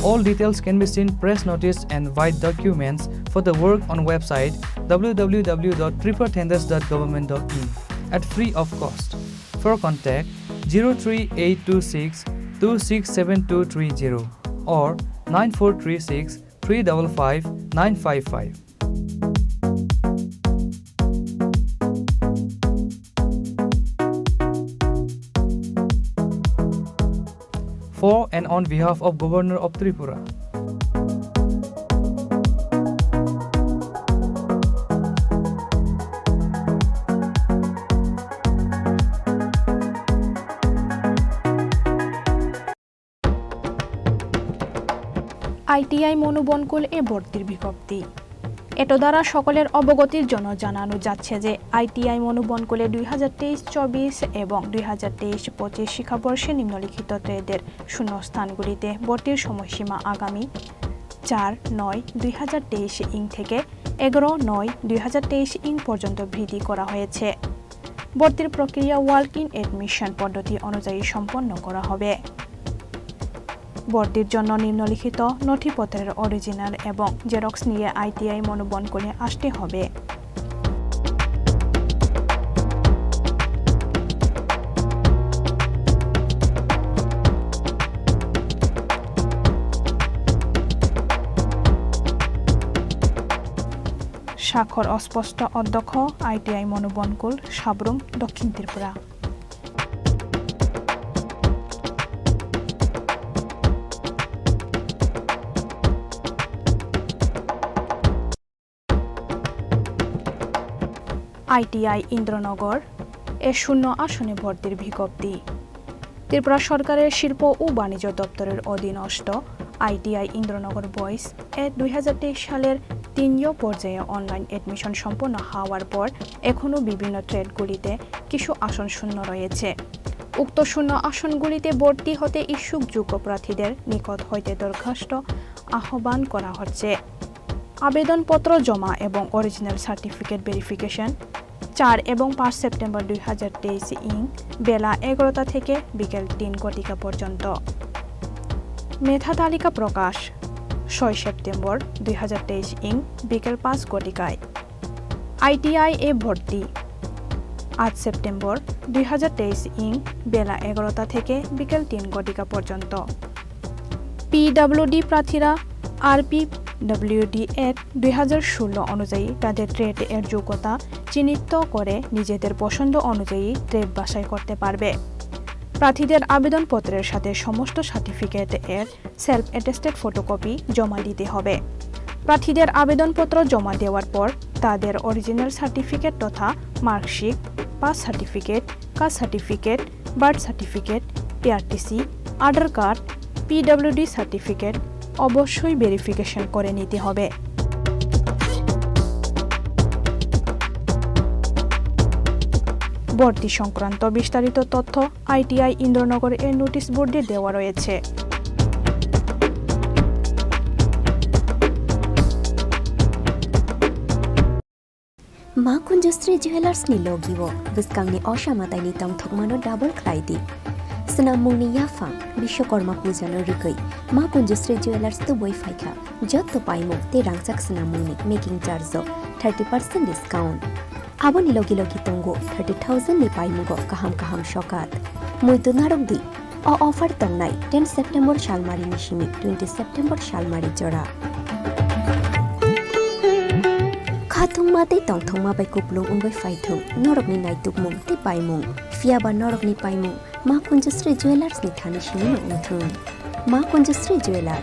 All details can be seen press notice and white documents for the work on website www.tripratenders.government.in at free of cost. For contact 03826 267230 or 9436 355 955. for and on behalf of Governor of Tripura. ITI Manubankul এ ভর্তির বিজ্ঞপ্তি। এটো দ্বারা সকলের অবগতির জন্য জানানো যাচ্ছে যে আইটিআই মনোবনকুলে 2023-24 এবং 2023-25 শিক্ষাবর্ষে নিম্নলিখিত ট্রেডের শূন্যস্থানগুলিতে ভর্তির সময়সীমা আগামী 4/9/2023 ইং থেকে 11/9/2023 ইং পর্যন্ত বৃদ্ধি করা হয়েছে। ভর্তির প্রক্রিয়া ওয়ার্ক ইন এডমিশন পদ্ধতি অনুযায়ী সম্পন্ন করা হবে। ভর্তির জন্য নিম্নলিখিত নথিপত্রের অরিজিনাল এবং জেরক্স নিয়ে আইটিআই মনোবনকুলে আসতে হবে। স্বাক্ষর অস্পষ্ট অধ্যক্ষ, আইটিআই মনোবনকুল, সাবরুম, দক্ষিণ ত্রিপুরা। আইটিআই ইন্দ্রনগর এ 0 আসনে ভর্তির বিজ্ঞপ্তি। ত্রিপুরা সরকারের শিল্প ও বাণিজ্য দপ্তরের অধীনস্থ আইটিআই ইন্দ্রনগর বয়েজ এ 2023 সালের 3 পর্যায়ে অনলাইন এডমিশন সম্পন্ন হওয়ার পর এখনও বিভিন্ন ট্রেডগুলিতে কিছু আসন শূন্য রয়েছে। উক্ত শূন্য আসনগুলিতে ভর্তি হতে ইচ্ছুক যোগ্য প্রার্থীদের নিকট হইতে দরখাস্ত আহ্বান করা হচ্ছে। আবেদনপত্র জমা এবং অরিজিনাল সার্টিফিকেট ভেরিফিকেশন 4 এবং 5 সেপ্টেম্বর 2023 ইং বেলা 11টা থেকে বিকেল 3 ঘটিকা পর্যন্ত। মেধা তালিকা প্রকাশ 6 সেপ্টেম্বর 2023 ইং বিকেল 5 ঘটিকায়। আইটিআই এ ভর্তি 8 সেপ্টেম্বর 2023 ইং বেলা 11টা থেকে বিকেল 3 ঘটিকা পর্যন্ত। পিডব্লিউডি প্রার্থীরা আরপিডব্লিউডি অ্যাক্ট 2016 অনুযায়ী তাদের ট্রেড এর যোগ্যতা চিহ্নিত করে নিজেদের পছন্দ অনুযায়ী ট্রেড বাছাই করতে পারবে। প্রার্থীদের আবেদনপত্রের সাথে সমস্ত সার্টিফিকেট এর সেলফ অ্যাটেস্টেড ফটোকপি জমা দিতে হবে। প্রার্থীদের আবেদনপত্র জমা দেওয়ার পর তাদের অরিজিনাল সার্টিফিকেট তথা marksheet, pass certificate, caste certificate, birth certificate, PRTC, Aadhaar card, PWD certificate অবশ্যই ভেরিফিকেশন করে নিতে হবে। ভর্তি সংক্রান্ত বিস্তারিত তথ্য আইটিআই ইন্দ্রনগর এর নোটিশ বোর্ডে দেওয়া রয়েছে। मा कुंजश्री ज्वेलर्स नि लोगिवो बिस्कांगनि असामाताइनि तंथकमानो डाबल क्लाइदि स्नामुनि याफा विश्वकर्मा पूजानो रिकै मा कुंजश्री ज्वेलर्स तो बय फाइखा जत्तो पाइमो ते रांगसाक स्नामुनि मेकिंग चार्ज 30% डिस्काउंट आबोनि लोगि लोगि तंगो 30,000 नि पाइमुगो काहाम काहाम शकात मुइतो नारकदि अ ऑफर तंगनाय 10 सेप्टेम्बर शालमारि निशिमि 20 सेप्टेम्बर शालमारि जरा खाथुंमा ते तंथुंमा बाय कुपलुं उंबाय फाइथुं नरकनि नायतुकमुं ते पाइमुं फियाबा नरकनि पाइमुं मा कुंजश्री ज्वेलर्स नि थानि सिनि उंथुं मा कुंजश्री ज्वेलर्स